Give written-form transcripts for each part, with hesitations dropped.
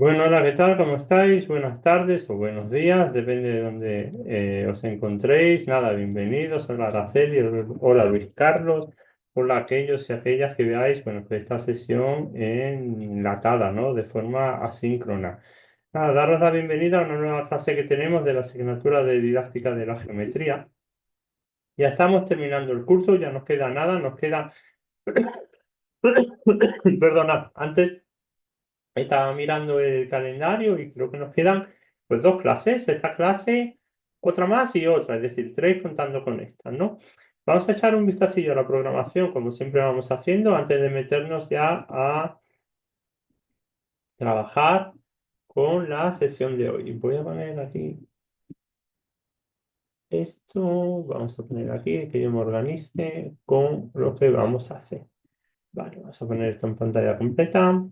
Bueno, hola, ¿qué tal? ¿Cómo estáis? Buenas tardes o buenos días, depende de dónde os encontréis. Nada, bienvenidos. Hola, Araceli, hola, Luis Carlos. Hola, a aquellos y aquellas que veáis, bueno, pues esta sesión enlatada, ¿no? De forma asíncrona. Nada, daros la bienvenida a una nueva clase que tenemos de la asignatura de didáctica de la geometría. Ya estamos terminando el curso, ya nos queda nada, nos queda, perdonad, antes. Estaba mirando el calendario y creo que nos quedan pues dos clases, esta clase, otra más y otra, es decir, tres contando con esta, ¿no? Vamos a echar un vistacillo a la programación, como siempre vamos haciendo, antes de meternos ya a trabajar con la sesión de hoy. Voy a poner aquí esto, vamos a poner aquí que yo me organice con lo que vamos a hacer. Vale, vamos a poner esto en pantalla completa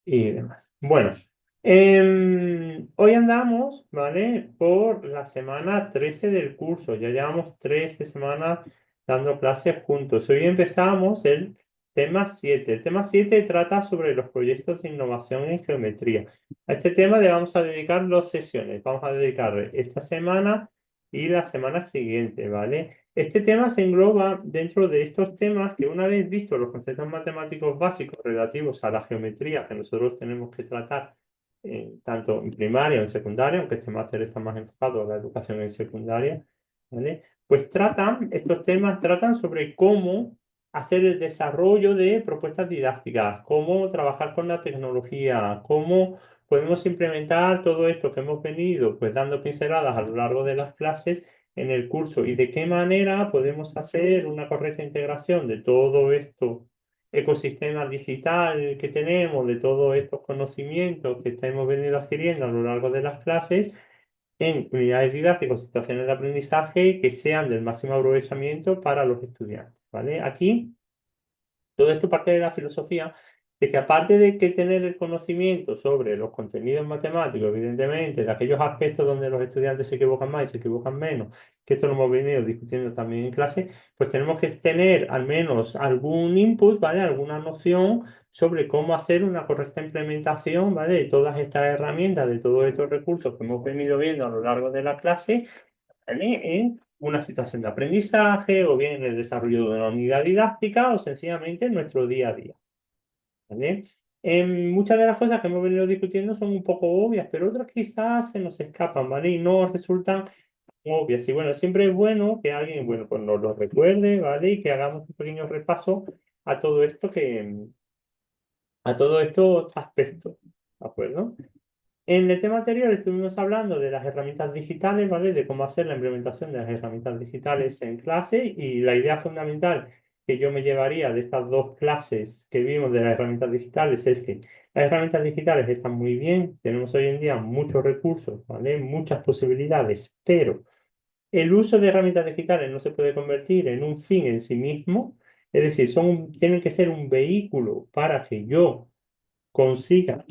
y demás. Bueno, hoy andamos, ¿vale? Por la semana 13 del curso. Ya llevamos 13 semanas dando clases juntos. Hoy empezamos el tema 7. El tema 7 trata sobre los proyectos de innovación en geometría. A este tema le vamos a dedicar dos sesiones. Vamos a dedicarle esta semana y la semana siguiente, ¿vale? Este tema se engloba dentro de estos temas que una vez visto los conceptos matemáticos básicos relativos a la geometría que nosotros tenemos que tratar tanto en primaria o en secundaria, aunque este máster está más enfocado a la educación en secundaria, ¿vale? Pues estos temas tratan sobre cómo hacer el desarrollo de propuestas didácticas, cómo trabajar con la tecnología, cómo podemos implementar todo esto que hemos venido pues dando pinceladas a lo largo de las clases en el curso y de qué manera podemos hacer una correcta integración de todo esto ecosistema digital que tenemos, de todos estos conocimientos que hemos venido adquiriendo a lo largo de las clases en unidades didácticas, situaciones de aprendizaje que sean del máximo aprovechamiento para los estudiantes, ¿vale? Aquí todo esto parte de la filosofía de que aparte de que tener el conocimiento sobre los contenidos matemáticos, evidentemente, de aquellos aspectos donde los estudiantes se equivocan más y se equivocan menos, que esto lo hemos venido discutiendo también en clase, pues tenemos que tener al menos algún input, ¿vale? Alguna noción sobre cómo hacer una correcta implementación, ¿vale? De todas estas herramientas, de todos estos recursos que hemos venido viendo a lo largo de la clase, ¿vale? En una situación de aprendizaje o bien en el desarrollo de una unidad didáctica o sencillamente en nuestro día a día, ¿vale? Muchas de las cosas que hemos venido discutiendo son un poco obvias, pero otras quizás se nos escapan, ¿vale? Y no resultan obvias. Y bueno, siempre es bueno que alguien, bueno, pues nos lo recuerde, ¿vale? Y que hagamos un pequeño repaso a todo esto a todos estos aspectos, ¿de acuerdo? En el tema anterior estuvimos hablando de las herramientas digitales, ¿vale? De cómo hacer la implementación de las herramientas digitales en clase y la idea fundamental que yo me llevaría de estas dos clases que vimos de las herramientas digitales es que las herramientas digitales están muy bien, tenemos hoy en día muchos recursos, ¿vale? Muchas posibilidades, pero el uso de herramientas digitales no se puede convertir en un fin en sí mismo, es decir, tienen que ser un vehículo para que yo consiga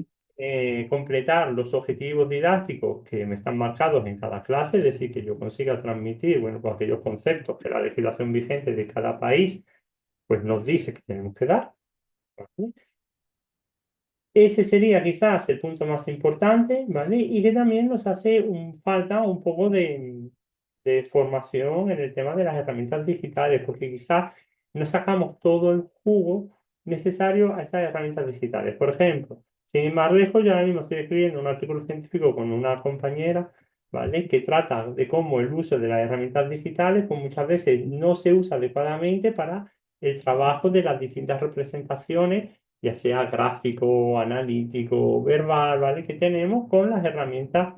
completar los objetivos didácticos que me están marcados en cada clase, es decir, que yo consiga transmitir, bueno, pues aquellos conceptos que la legislación vigente de cada país pues nos dice que tenemos que dar, ¿vale? Ese sería quizás el punto más importante, ¿vale? Y que también nos hace falta un poco de formación en el tema de las herramientas digitales, porque quizás no sacamos todo el jugo necesario a estas herramientas digitales. Por ejemplo, sin ir más lejos, yo ahora mismo estoy escribiendo un artículo científico con una compañera, ¿vale? Que trata de cómo el uso de las herramientas digitales, pues muchas veces no se usa adecuadamente para el trabajo de las distintas representaciones ya sea gráfico, analítico, verbal, ¿vale? Que tenemos con las herramientas,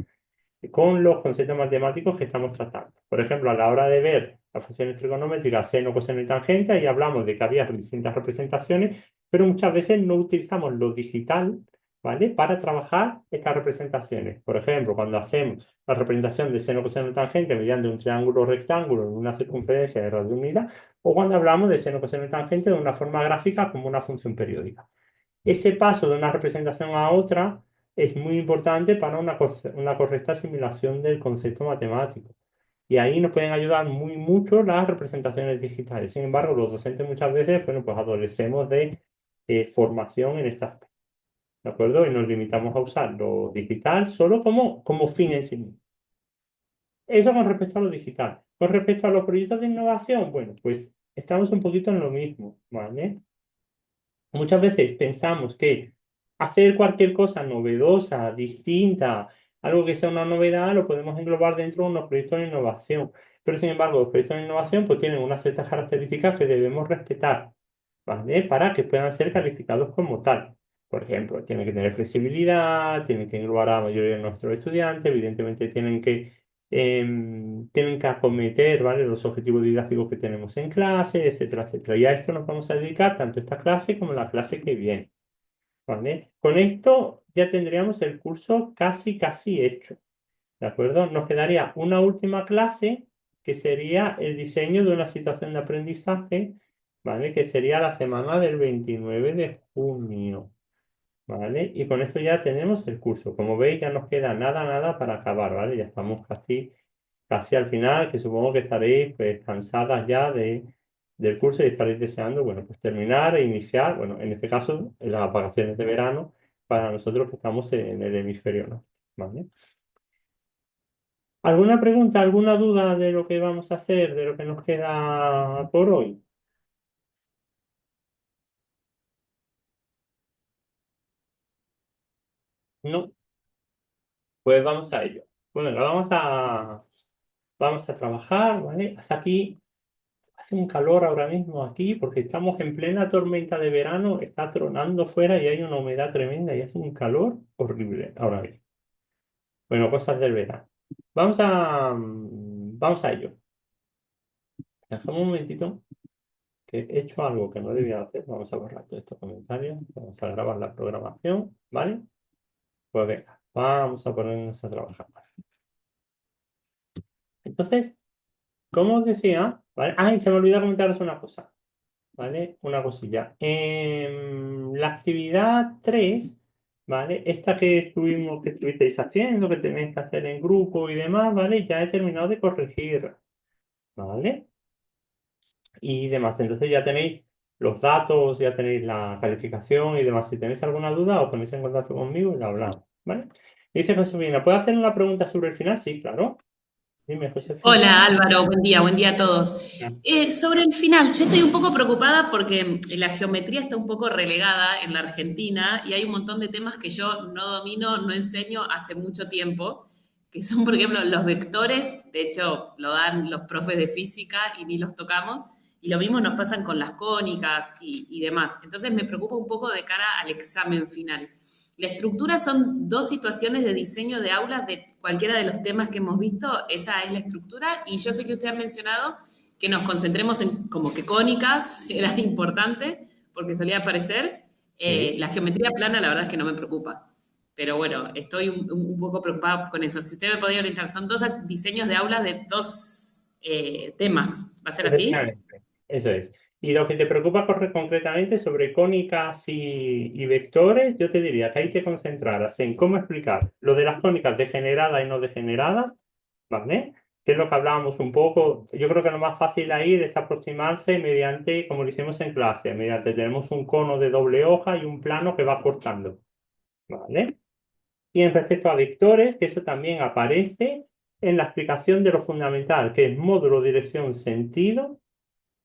con los conceptos matemáticos que estamos tratando. Por ejemplo, a la hora de ver las funciones trigonométricas, seno, coseno y tangente, ahí hablamos de que había distintas representaciones, pero muchas veces no utilizamos lo digital, ¿vale? Para trabajar estas representaciones. Por ejemplo, cuando hacemos la representación de seno, coseno y tangente mediante un triángulo rectángulo en una circunferencia de radio unidad, o cuando hablamos de seno, coseno y tangente de una forma gráfica como una función periódica. Ese paso de una representación a otra es muy importante para una correcta asimilación del concepto matemático. Y ahí nos pueden ayudar muy mucho las representaciones digitales. Sin embargo, los docentes muchas veces, bueno, pues adolecemos de formación en este aspecto. ¿de acuerdo? Y nos limitamos a usar lo digital solo como fin en sí mismo. Eso con respecto a lo digital. Con respecto a los proyectos de innovación, bueno, pues estamos un poquito en lo mismo, ¿vale? Muchas veces pensamos que hacer cualquier cosa novedosa, distinta, algo que sea una novedad, lo podemos englobar dentro de unos proyectos de innovación. Pero sin embargo, los proyectos de innovación pues tienen unas ciertas características que debemos respetar, ¿vale? Para que puedan ser calificados como tal. Por ejemplo, tienen que tener flexibilidad, tienen que englobar a la mayoría de nuestros estudiantes, evidentemente tienen que acometer, ¿vale? Los objetivos didácticos que tenemos en clase, etcétera, etcétera. Y a esto nos vamos a dedicar tanto esta clase como la clase que viene, ¿vale? Con esto ya tendríamos el curso casi, casi hecho, ¿de acuerdo? Nos quedaría una última clase que sería el diseño de una situación de aprendizaje, ¿vale? Que sería la semana del 29 de junio, ¿vale? Y con esto ya tenemos el curso. Como veis, ya nos queda nada, nada para acabar, ¿vale? Ya estamos casi al final, que supongo que estaréis pues cansadas ya del curso y estaréis deseando, bueno, pues terminar e iniciar, bueno, en este caso, en las vacaciones de verano, para nosotros que estamos en el hemisferio norte, ¿vale? ¿Alguna pregunta, alguna duda de lo que vamos a hacer, de lo que nos queda por hoy? No, pues vamos a ello. Bueno, vamos a trabajar, ¿vale? Hasta aquí. Hace un calor ahora mismo aquí porque estamos en plena tormenta de verano, está tronando fuera y hay una humedad tremenda y hace un calor horrible ahora mismo. Bueno, cosas del verano. Vamos a ello. Dejamos un momentito que he hecho algo que no debía hacer. Vamos a borrar todos estos comentarios. Vamos a grabar la programación, ¿vale? Pues venga, vamos a ponernos a trabajar. Entonces, como os decía, ¿vale? Ay, se me olvidó comentaros una cosa. ¿Vale? Una cosilla. La actividad 3, ¿vale? Esta que estuvisteis haciendo, que tenéis que hacer en grupo y demás, ¿vale? Ya he terminado de corregir, ¿vale? Y demás. Entonces ya tenéis los datos, ya tenéis la calificación y demás. Si tenéis alguna duda, os ponéis en contacto conmigo y la hablamos, ¿vale? Dice Josefina, ¿puedo hacer una pregunta sobre el final? Sí, claro. Dime, Josefina. Hola Álvaro, buen día a todos. Sobre el final, yo estoy un poco preocupada porque la geometría está un poco relegada en la Argentina y hay un montón de temas que yo no domino, no enseño hace mucho tiempo, que son, por ejemplo, los vectores, de hecho lo dan los profes de física y ni los tocamos, y lo mismo nos pasan con las cónicas y demás. Entonces me preocupa un poco de cara al examen final. La estructura son dos situaciones de diseño de aulas de cualquiera de los temas que hemos visto. Esa es la estructura. Y yo sé que usted ha mencionado que nos concentremos en como que cónicas, era importante, porque solía aparecer. Sí. La geometría plana, la verdad es que no me preocupa. Pero bueno, estoy un poco preocupada con eso. Si usted me podía orientar, son dos diseños de aulas de dos temas. ¿Va a ser así? Efectivamente, eso es. Y lo que te preocupa concretamente sobre cónicas y vectores, yo te diría que hay que concentrarse en cómo explicar lo de las cónicas degeneradas y no degeneradas, ¿vale? Que es lo que hablábamos un poco. Yo creo que lo más fácil ahí es aproximarse mediante, como lo hicimos en clase, mediante tenemos un cono de doble hoja y un plano que va cortando, ¿vale? Y en respecto a vectores, que eso también aparece en la explicación de lo fundamental, que es módulo, dirección, sentido.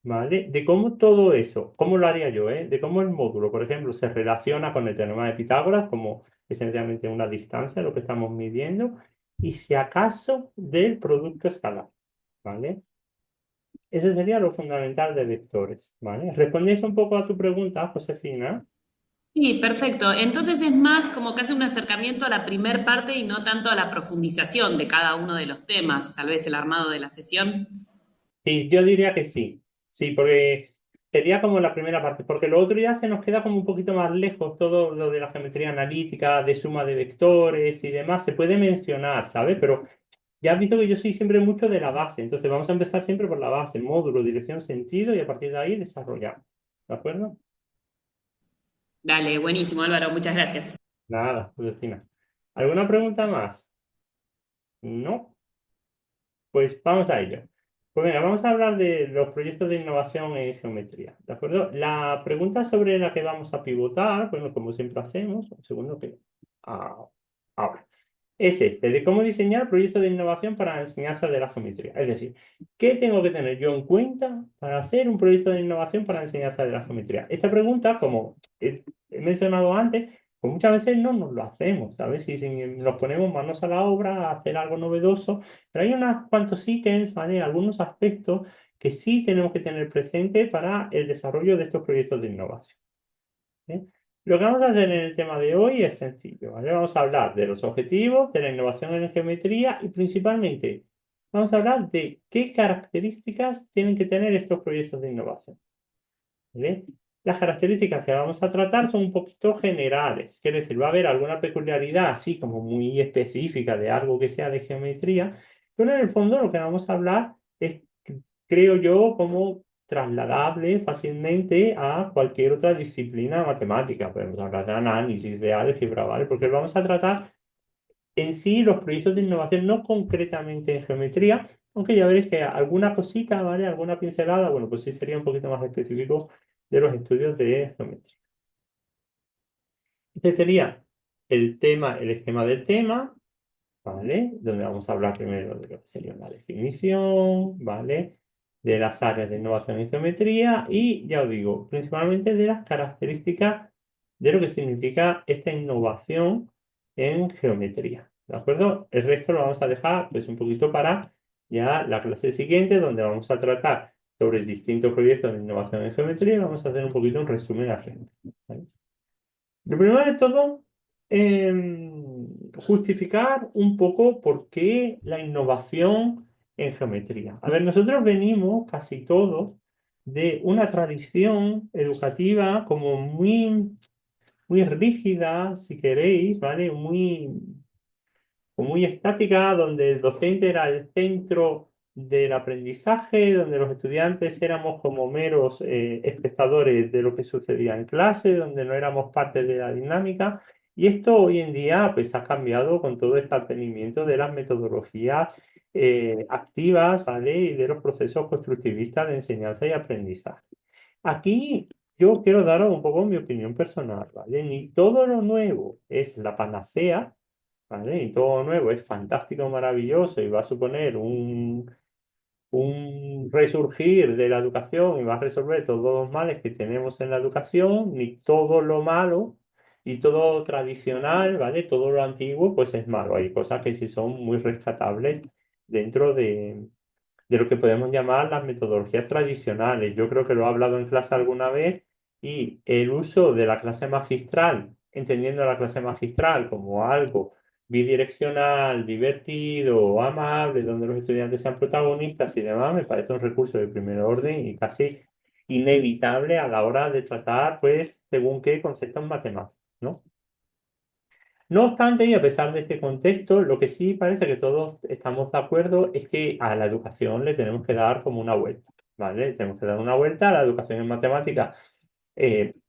¿Vale? De cómo todo eso, cómo lo haría yo, ¿eh? De cómo el módulo, por ejemplo, se relaciona con el teorema de Pitágoras, como esencialmente una distancia, lo que estamos midiendo, y si acaso del producto escalar, ¿vale? Eso sería lo fundamental de vectores, ¿vale? ¿Respondes un poco a tu pregunta, Josefina? Sí, perfecto. Entonces es más como que hace un acercamiento a la primer parte y no tanto a la profundización de cada uno de los temas, tal vez el armado de la sesión. Sí, yo diría que sí. Sí, porque sería como la primera parte, porque lo otro ya se nos queda como un poquito más lejos, todo lo de la geometría analítica, de suma de vectores y demás, se puede mencionar, ¿sabes? Pero ya has visto que yo soy siempre mucho de la base, entonces vamos a empezar siempre por la base, módulo, dirección, sentido, y a partir de ahí desarrollar. ¿De acuerdo? Dale, buenísimo, Álvaro, muchas gracias. Nada, Josefina. ¿Alguna pregunta más? No, pues vamos a ello. Pues venga, vamos a hablar de los proyectos de innovación en geometría, ¿de acuerdo? La pregunta sobre la que vamos a pivotar, bueno, como siempre hacemos, un segundo que... ah, ahora. Es este, de cómo diseñar proyectos de innovación para la enseñanza de la geometría. Es decir, ¿qué tengo que tener yo en cuenta para hacer un proyecto de innovación para la enseñanza de la geometría? Esta pregunta, como he mencionado antes, pues muchas veces no nos lo hacemos, ¿sabes? Si nos ponemos manos a la obra a hacer algo novedoso, pero hay unos cuantos ítems, ¿vale? Algunos aspectos que sí tenemos que tener presente para el desarrollo de estos proyectos de innovación. ¿Eh? Lo que vamos a hacer en el tema de hoy es sencillo, ¿vale? Vamos a hablar de los objetivos, de la innovación en geometría y principalmente vamos a hablar de qué características tienen que tener estos proyectos de innovación, ¿vale? Las características que vamos a tratar son un poquito generales, quiere decir, va a haber alguna peculiaridad así como muy específica de algo que sea de geometría, pero en el fondo lo que vamos a hablar es, creo yo, como trasladable fácilmente a cualquier otra disciplina matemática. Podemos hablar de análisis, de álgebra, ¿vale? Porque vamos a tratar en sí los proyectos de innovación, no concretamente en geometría, aunque ya veréis que alguna cosita, ¿vale? Alguna pincelada, bueno, pues sí sería un poquito más específico de los estudios de geometría. Este sería el tema, el esquema del tema, ¿vale? Donde vamos a hablar primero de lo que sería una definición, ¿vale? De las áreas de innovación en geometría y, ya os digo, principalmente de las características de lo que significa esta innovación en geometría, ¿de acuerdo? El resto lo vamos a dejar pues un poquito para ya la clase siguiente, donde vamos a tratar sobre distintos proyectos de innovación en geometría y vamos a hacer un poquito un resumen al respecto, ¿vale? Lo primero de todo, justificar un poco por qué la innovación en geometría. A ver, nosotros venimos casi todos de una tradición educativa como muy rígida, si queréis, ¿vale? Muy estática, donde el docente era el centro del aprendizaje, donde los estudiantes éramos como meros espectadores de lo que sucedía en clase, donde no éramos parte de la dinámica. Y esto hoy en día pues, ha cambiado con todo este advenimiento de las metodologías activas, ¿vale? Y de los procesos constructivistas de enseñanza y aprendizaje. Aquí yo quiero daros un poco mi opinión personal, ¿vale? Ni todo lo nuevo es la panacea, ¿vale? Y todo lo nuevo es fantástico, maravilloso y va a suponer un resurgir de la educación y va a resolver todos los males que tenemos en la educación, ni todo lo malo y todo tradicional, ¿vale? Todo lo antiguo, pues es malo. Hay cosas que sí son muy rescatables dentro de lo que podemos llamar las metodologías tradicionales. Yo creo que lo he hablado en clase alguna vez y el uso de la clase magistral, entendiendo la clase magistral como algo bidireccional, divertido, amable, donde los estudiantes sean protagonistas y demás, me parece un recurso de primer orden y casi inevitable a la hora de tratar, pues, según qué conceptos matemáticos, ¿no? No obstante, y a pesar de este contexto, lo que sí parece que todos estamos de acuerdo es que a la educación le tenemos que dar como una vuelta, ¿vale? Tenemos que dar una vuelta a la educación en matemáticas.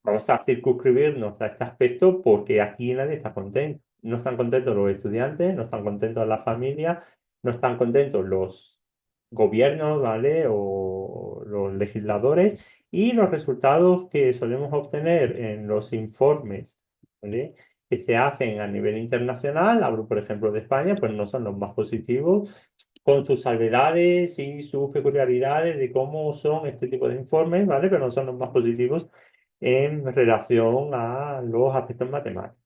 Vamos a circunscribirnos a este aspecto porque aquí nadie está contento. No están contentos los estudiantes, no están contentos las familias, no están contentos los gobiernos, ¿vale? O los legisladores y los resultados que solemos obtener en los informes, ¿vale? Que se hacen a nivel internacional, hablo por ejemplo de España, pues no son los más positivos, con sus salvedades y sus peculiaridades de cómo son este tipo de informes, ¿vale? Pero no son los más positivos en relación a los aspectos matemáticos.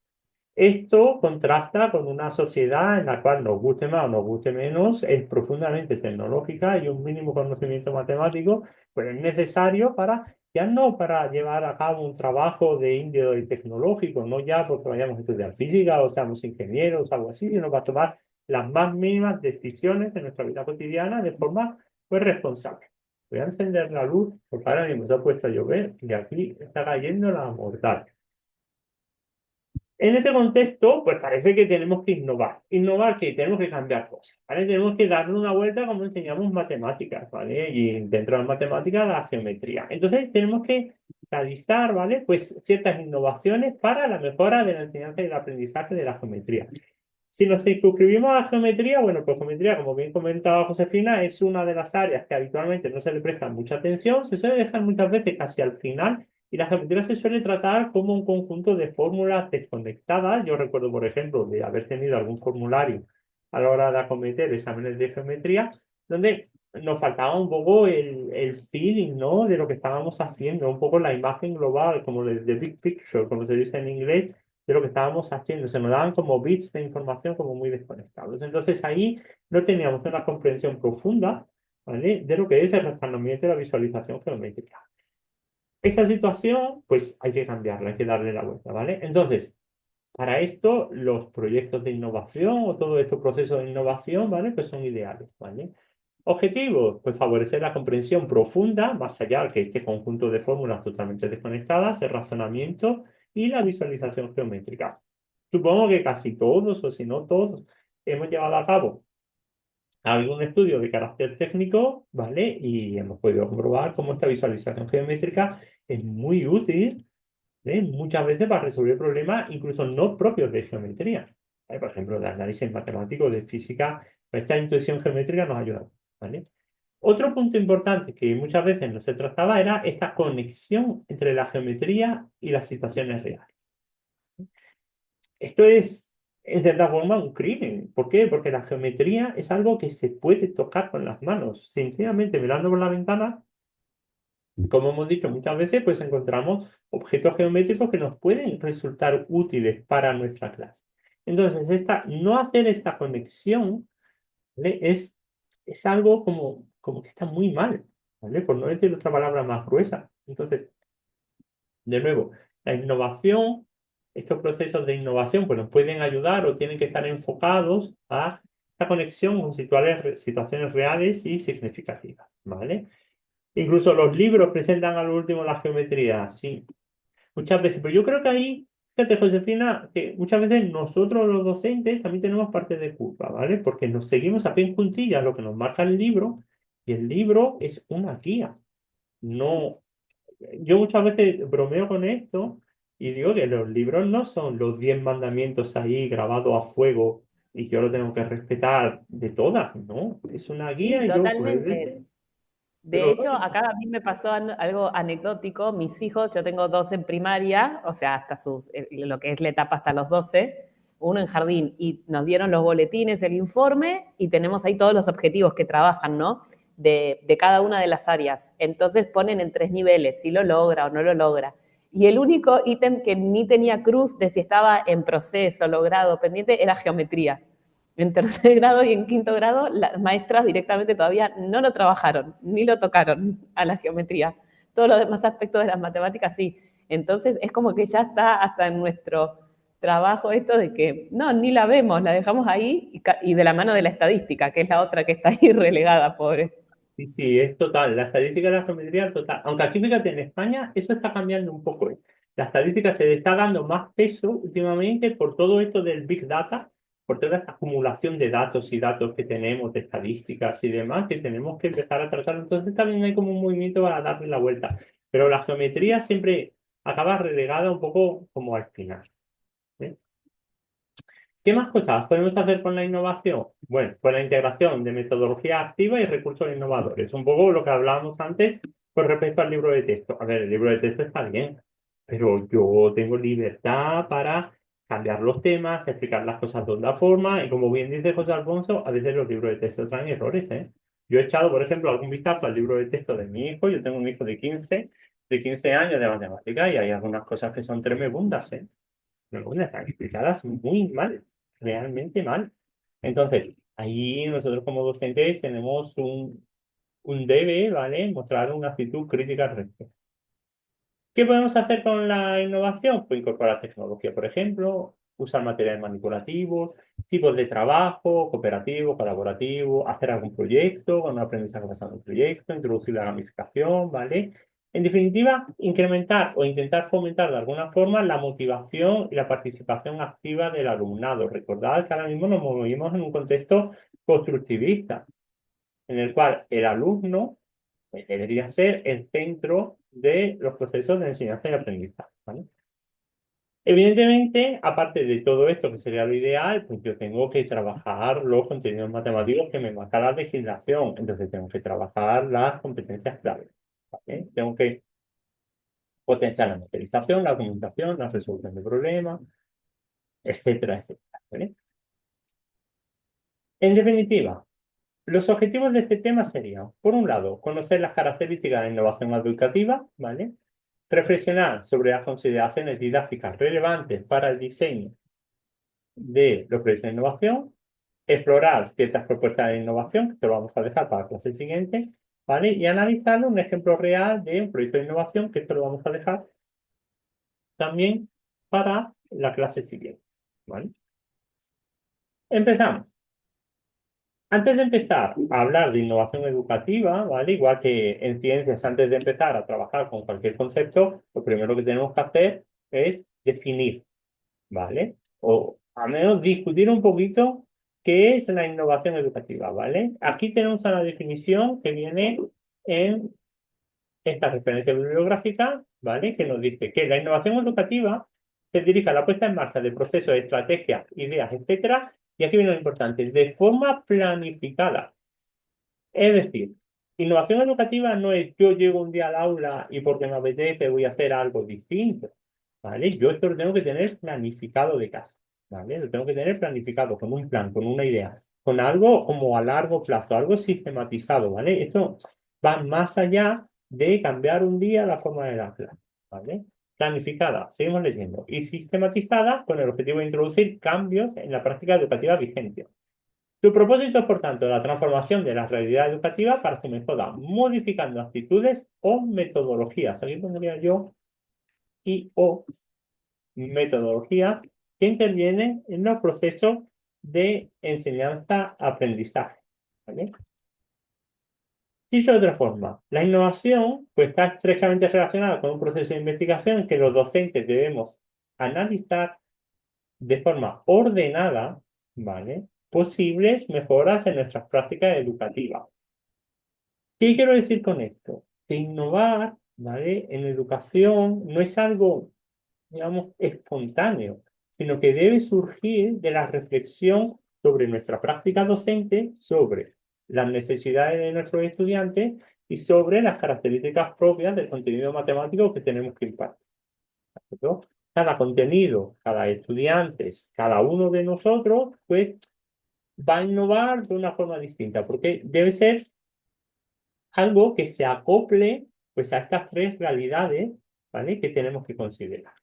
Esto contrasta con una sociedad en la cual nos guste más o nos guste menos, es profundamente tecnológica y un mínimo conocimiento matemático, pues es necesario para, ya no para llevar a cabo un trabajo de índole tecnológico, no ya porque vayamos a estudiar física o seamos ingenieros o algo así, sino para tomar las más mínimas decisiones de nuestra vida cotidiana de forma pues responsable. Voy a encender la luz porque ahora mismo se ha puesto a llover y aquí está cayendo la mortal. En este contexto, pues parece que tenemos que innovar. ¿Innovar qué? Tenemos que cambiar cosas, ¿vale? Tenemos que darle una vuelta como enseñamos matemáticas, ¿vale? Y dentro de las matemáticas, la geometría. Entonces, tenemos que realizar, ¿vale? Pues ciertas innovaciones para la mejora de la enseñanza y el aprendizaje de la geometría. Si nos circunscribimos a la geometría, bueno, pues geometría, como bien comentaba Josefina, es una de las áreas que habitualmente no se le presta mucha atención, se suele dejar muchas veces casi al final, y la geometría se suele tratar como un conjunto de fórmulas desconectadas. Yo recuerdo, por ejemplo, de haber tenido algún formulario a la hora de acometer exámenes de geometría, donde nos faltaba un poco el feeling, ¿no? De lo que estábamos haciendo, un poco la imagen global, como de big picture, como se dice en inglés, de lo que estábamos haciendo. Se nos daban como bits de información como muy desconectados. Entonces ahí no teníamos una comprensión profunda, ¿vale? De lo que es el razonamiento y la visualización geométrica. Esta situación, pues hay que cambiarla, hay que darle la vuelta, ¿vale? Entonces, para esto, los proyectos de innovación o todo este proceso de innovación, ¿vale? Pues son ideales, ¿vale? Objetivos, pues favorecer la comprensión profunda, más allá que este conjunto de fórmulas totalmente desconectadas, el razonamiento y la visualización geométrica. Supongo que casi todos, o si no todos, hemos llevado a cabo algún estudio de carácter técnico, ¿vale? Y hemos podido comprobar cómo esta visualización geométrica es muy útil, muchas veces para resolver problemas incluso no propios de geometría. ¿Vale? Por ejemplo, de análisis matemático, de física, esta intuición geométrica nos ayuda, ¿vale? Otro punto importante que muchas veces no se trataba era esta conexión entre la geometría y las situaciones reales. Esto es, en cierta forma, un crimen. ¿Por qué? Porque la geometría es algo que se puede tocar con las manos. Sencillamente, mirando por la ventana, como hemos dicho muchas veces, pues encontramos objetos geométricos que nos pueden resultar útiles para nuestra clase. Entonces, no hacer esta conexión, ¿vale? Es algo como que está muy mal, ¿vale? Por no decir otra palabra más gruesa. Entonces, de nuevo, la innovación, estos procesos de innovación, pues nos pueden ayudar o tienen que estar enfocados a esta conexión con situaciones reales y significativas, ¿vale? Incluso los libros presentan a lo último la geometría, sí, muchas veces. Pero yo creo que ahí, fíjate, Josefina, que muchas veces nosotros los docentes también tenemos parte de culpa, ¿vale? Porque nos seguimos a pie en juntillas lo que nos marca el libro, y el libro es una guía. No, yo muchas veces bromeo con esto y digo que los libros no son los 10 mandamientos ahí grabados a fuego y yo lo tengo que respetar de todas, ¿no? Es una Sí, guía y yo pues, totalmente. te De lo hecho, doy. acá a mí me pasó algo anecdótico. Mis hijos, yo tengo dos en primaria, o sea, hasta lo que es la etapa hasta los 12, uno en jardín, y nos dieron los boletines, el informe, y tenemos ahí todos los objetivos que trabajan, ¿no? De cada una de las áreas. Entonces ponen en 3 niveles, si lo logra o no lo logra. Y el único ítem que ni tenía cruz de si estaba en proceso, logrado, pendiente, era geometría. En tercer grado y en quinto grado, las maestras directamente todavía no lo trabajaron, ni lo tocaron a la geometría. Todos los demás aspectos de las matemáticas sí. Entonces es como que ya está hasta en nuestro trabajo esto de que no, ni la vemos, la dejamos ahí y de la mano de la estadística, que es la otra que está ahí relegada, pobre. Sí, sí, es total. La estadística de la geometría es total. Aunque aquí, fíjate, en España eso está cambiando un poco. La estadística se le está dando más peso últimamente por todo esto del Big Data, por toda esta acumulación de datos y datos que tenemos, de estadísticas y demás, que tenemos que empezar a tratar. Entonces también hay como un movimiento para darle la vuelta. Pero la geometría siempre acaba relegada un poco como al final. ¿Eh? ¿Qué más cosas podemos hacer con la innovación? Bueno, con la integración de metodología activa y recursos innovadores. Un poco lo que hablábamos antes con respecto al libro de texto. A ver, el libro de texto está bien, pero yo tengo libertad para cambiar los temas, explicar las cosas de otra forma. Y como bien dice José Alfonso, a veces los libros de texto traen errores, ¿eh? Yo he echado, por ejemplo, algún vistazo al libro de texto de mi hijo. Yo tengo un hijo de quince años de matemática y hay algunas cosas que son tremebundas, ¿eh? Algunas están explicadas muy mal, realmente mal. Entonces, ahí nosotros como docentes tenemos un debe, ¿vale? Mostrar una actitud crítica al respecto. ¿Qué podemos hacer con la innovación? Pues incorporar tecnología, por ejemplo, usar materiales manipulativos, tipos de trabajo, cooperativo, colaborativo, hacer algún proyecto, con un aprendizaje basado en un proyecto, introducir la gamificación, ¿vale? En definitiva, incrementar o intentar fomentar de alguna forma la motivación y la participación activa del alumnado. Recordad que ahora mismo nos movimos en un contexto constructivista, en el cual el alumno debería ser el centro de los procesos de enseñanza y aprendizaje, ¿vale? Evidentemente, aparte de todo esto, que sería lo ideal, pues yo tengo que trabajar los contenidos matemáticos que me marca la legislación. Entonces tengo que trabajar las competencias clave. ¿Vale? Tengo que potenciar la materialización, la argumentación, la resolución de problemas, etcétera, etcétera. ¿Vale? En definitiva, los objetivos de este tema serían, por un lado, conocer las características de la innovación educativa, ¿vale? Reflexionar sobre las consideraciones didácticas relevantes para el diseño de los proyectos de innovación, explorar ciertas propuestas de innovación, que te lo vamos a dejar para la clase siguiente, ¿vale? Y analizar un ejemplo real de un proyecto de innovación, que esto lo vamos a dejar también para la clase siguiente, ¿vale? Empezamos. Antes de empezar a hablar de innovación educativa, ¿vale? Igual que en ciencias, antes de empezar a trabajar con cualquier concepto, lo primero que tenemos que hacer es definir, ¿vale? O al menos discutir un poquito qué es la innovación educativa, ¿vale? Aquí tenemos una definición que viene en esta referencia bibliográfica, ¿vale? Que nos dice que la innovación educativa se dirige a la puesta en marcha de procesos, estrategias, ideas, etcétera, y aquí viene lo importante, de forma planificada. Es decir, innovación educativa no es yo llego un día al aula y porque me apetece voy a hacer algo distinto, ¿vale? Yo esto lo tengo que tener planificado de casa, ¿vale? Lo tengo que tener planificado con un plan, con una idea, con algo como a largo plazo, algo sistematizado, ¿vale? Esto va más allá de cambiar un día la forma de la clase, ¿vale? Planificada, seguimos leyendo, y sistematizada con el objetivo de introducir cambios en la práctica educativa vigente. Su propósito es, por tanto, la transformación de la realidad educativa para su mejora, modificando actitudes o metodologías. Aquí pondría yo y o metodología que intervienen en los procesos de enseñanza-aprendizaje. ¿Vale? Dicho de otra forma, la innovación pues, está estrechamente relacionada con un proceso de investigación que los docentes debemos analizar de forma ordenada, ¿vale? Posibles mejoras en nuestras prácticas educativas. ¿Qué quiero decir con esto? Que innovar, ¿vale? En educación no es algo, digamos, espontáneo, sino que debe surgir de la reflexión sobre nuestra práctica docente, sobre las necesidades de nuestros estudiantes y sobre las características propias del contenido matemático que tenemos que impartir. ¿De acuerdo? Cada contenido, cada estudiante, cada uno de nosotros, pues va a innovar de una forma distinta, porque debe ser algo que se acople pues, a estas tres realidades, ¿vale? Que tenemos que considerar.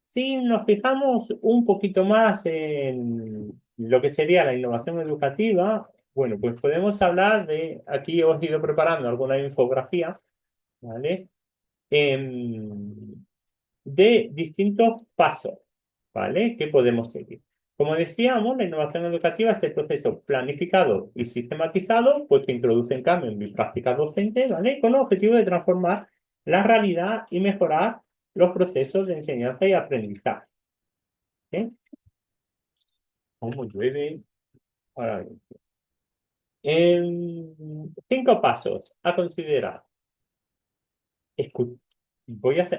Si nos fijamos un poquito más en lo que sería la innovación educativa, bueno, pues podemos hablar de, aquí os he ido preparando alguna infografía, ¿vale? De distintos pasos, ¿vale? Que podemos seguir. Como decíamos, la innovación educativa es el proceso planificado y sistematizado, pues que introduce cambios en mi práctica docente, ¿vale? Con el objetivo de transformar la realidad y mejorar los procesos de enseñanza y aprendizaje. ¿Eh? ¿Cómo llueve? Ahora bien. Cinco pasos a considerar.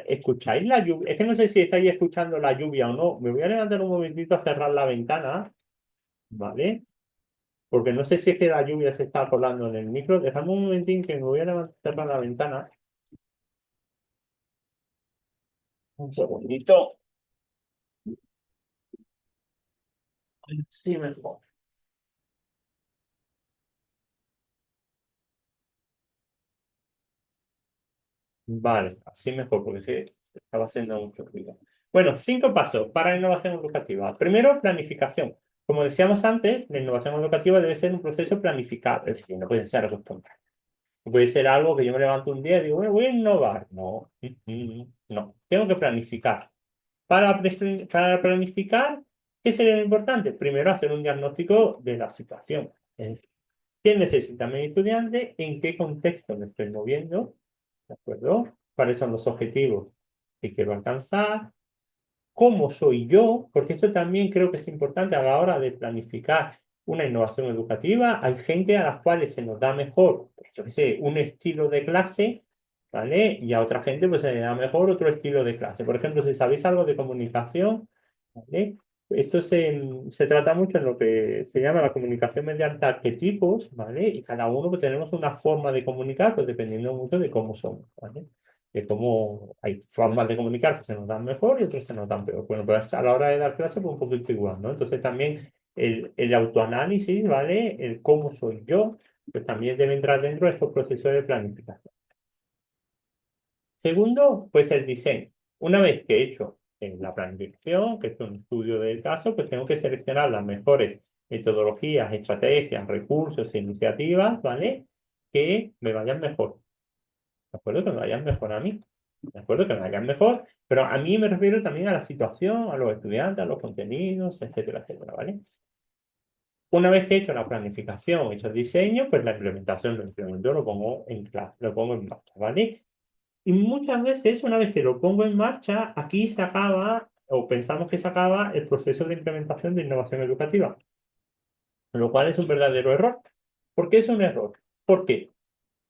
¿Escucháis la lluvia? Es que no sé si estáis escuchando la lluvia o no. Me voy a levantar un momentito a cerrar la ventana, ¿vale? Porque no sé si es que la lluvia se está colando en el micro. Dejadme un momentín que me voy a levantar a cerrar la ventana. Un segundito. Sí, mejor. Vale, así mejor, porque se estaba haciendo mucho ruido. Bueno, cinco pasos para innovación educativa. Primero, planificación. Como decíamos antes, la innovación educativa debe ser un proceso planificado, es decir, no puede ser algo espontáneo. No puede ser algo que yo me levanto un día y digo, bueno, voy a innovar. No, no. Tengo que planificar. Para planificar, ¿qué sería lo importante? Primero, hacer un diagnóstico de la situación. Es decir, ¿qué necesita mi estudiante? ¿En qué contexto me estoy moviendo? ¿De acuerdo? ¿Cuáles son los objetivos que quiero alcanzar? ¿Cómo soy yo? Porque esto también creo que es importante a la hora de planificar una innovación educativa. Hay gente a las cuales se nos da mejor, pues, yo qué sé, un estilo de clase, ¿vale? Y a otra gente pues se le da mejor otro estilo de clase. Por ejemplo, si sabéis algo de comunicación, ¿vale? Esto se trata mucho en lo que se llama la comunicación mediante arquetipos, ¿vale? Y cada uno pues, tenemos una forma de comunicar, pues dependiendo mucho de cómo somos, ¿vale? De cómo hay formas de comunicar que se nos dan mejor y otras se nos dan peor. Bueno, pues a la hora de dar clase, pues un poquito igual, ¿no? Entonces también el autoanálisis, ¿vale? El cómo soy yo, pues también debe entrar dentro de estos procesos de planificación. Segundo, pues el diseño. Una vez que he hecho la planificación, que es un estudio del caso, pues tengo que seleccionar las mejores metodologías, estrategias, recursos e iniciativas, ¿vale? Que me vayan mejor. ¿De acuerdo? Que me vayan mejor a mí. ¿De acuerdo? Que me vayan mejor. Pero a mí me refiero también a la situación, a los estudiantes, a los contenidos, etcétera, etcétera, ¿vale? Una vez que he hecho la planificación, he hecho el diseño, pues la implementación lo implemento, lo pongo en clase, lo pongo en marcha, ¿vale? Y muchas veces, una vez que lo pongo en marcha, aquí se acaba, o pensamos que se acaba, el proceso de implementación de innovación educativa, lo cual es un verdadero error. ¿Por qué es un error? Porque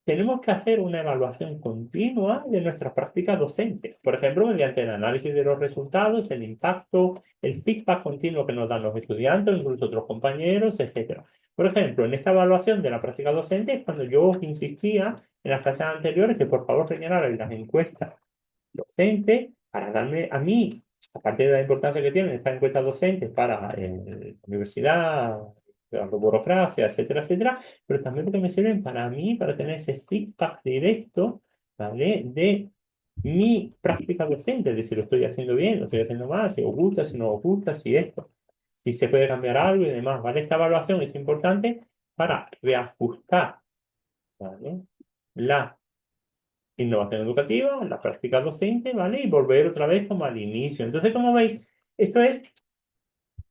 tenemos que hacer una evaluación continua de nuestras prácticas docentes. Por ejemplo, mediante el análisis de los resultados, el impacto, el feedback continuo que nos dan los estudiantes, incluso otros compañeros, etcétera. Por ejemplo, en esta evaluación de la práctica docente es cuando yo os insistía en las clases anteriores que por favor rellenaran las encuestas docentes para darme a mí, aparte de la importancia que tienen estas encuestas docentes para la universidad, la burocracia, etcétera, etcétera, pero también porque me sirven para mí, para tener ese feedback directo, ¿vale? De mi práctica docente, de si lo estoy haciendo bien, lo estoy haciendo mal, si os gusta, si no os gusta, si esto, si se puede cambiar algo y demás, ¿vale? Esta evaluación es importante para reajustar, ¿vale? La innovación educativa, la práctica docente, ¿vale? Y volver otra vez como al inicio. Entonces, como veis, esto es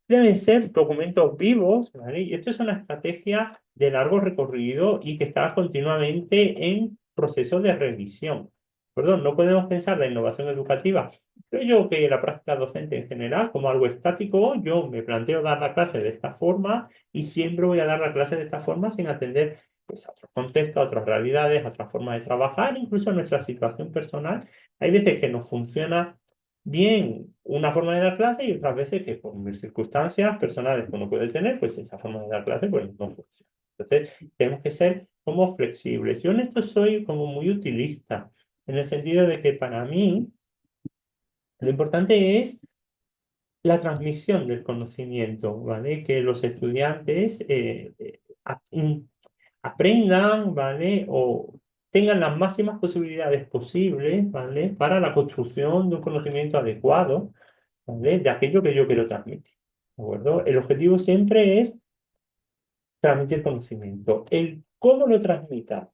deben ser documentos vivos, ¿vale? Y esto es una estrategia de largo recorrido y que está continuamente en proceso de revisión. Perdón, no podemos pensar la innovación educativa. Creo yo que la práctica docente en general como algo estático, yo me planteo dar la clase de esta forma y siempre voy a dar la clase de esta forma sin atender pues, a otros contextos, a otras realidades, a otras formas de trabajar, incluso a nuestra situación personal. Hay veces que nos funciona bien una forma de dar clase y otras veces que por mis circunstancias personales que uno puede tener, pues esa forma de dar clase pues no funciona. Entonces, tenemos que ser como flexibles. Yo en esto soy como muy utilista, en el sentido de que para mí lo importante es la transmisión del conocimiento, ¿vale? Que los estudiantes aprendan, ¿vale? O tengan las máximas posibilidades posibles, ¿vale? Para la construcción de un conocimiento adecuado, ¿vale? De aquello que yo quiero transmitir, ¿de acuerdo? El objetivo siempre es transmitir conocimiento. El cómo lo transmita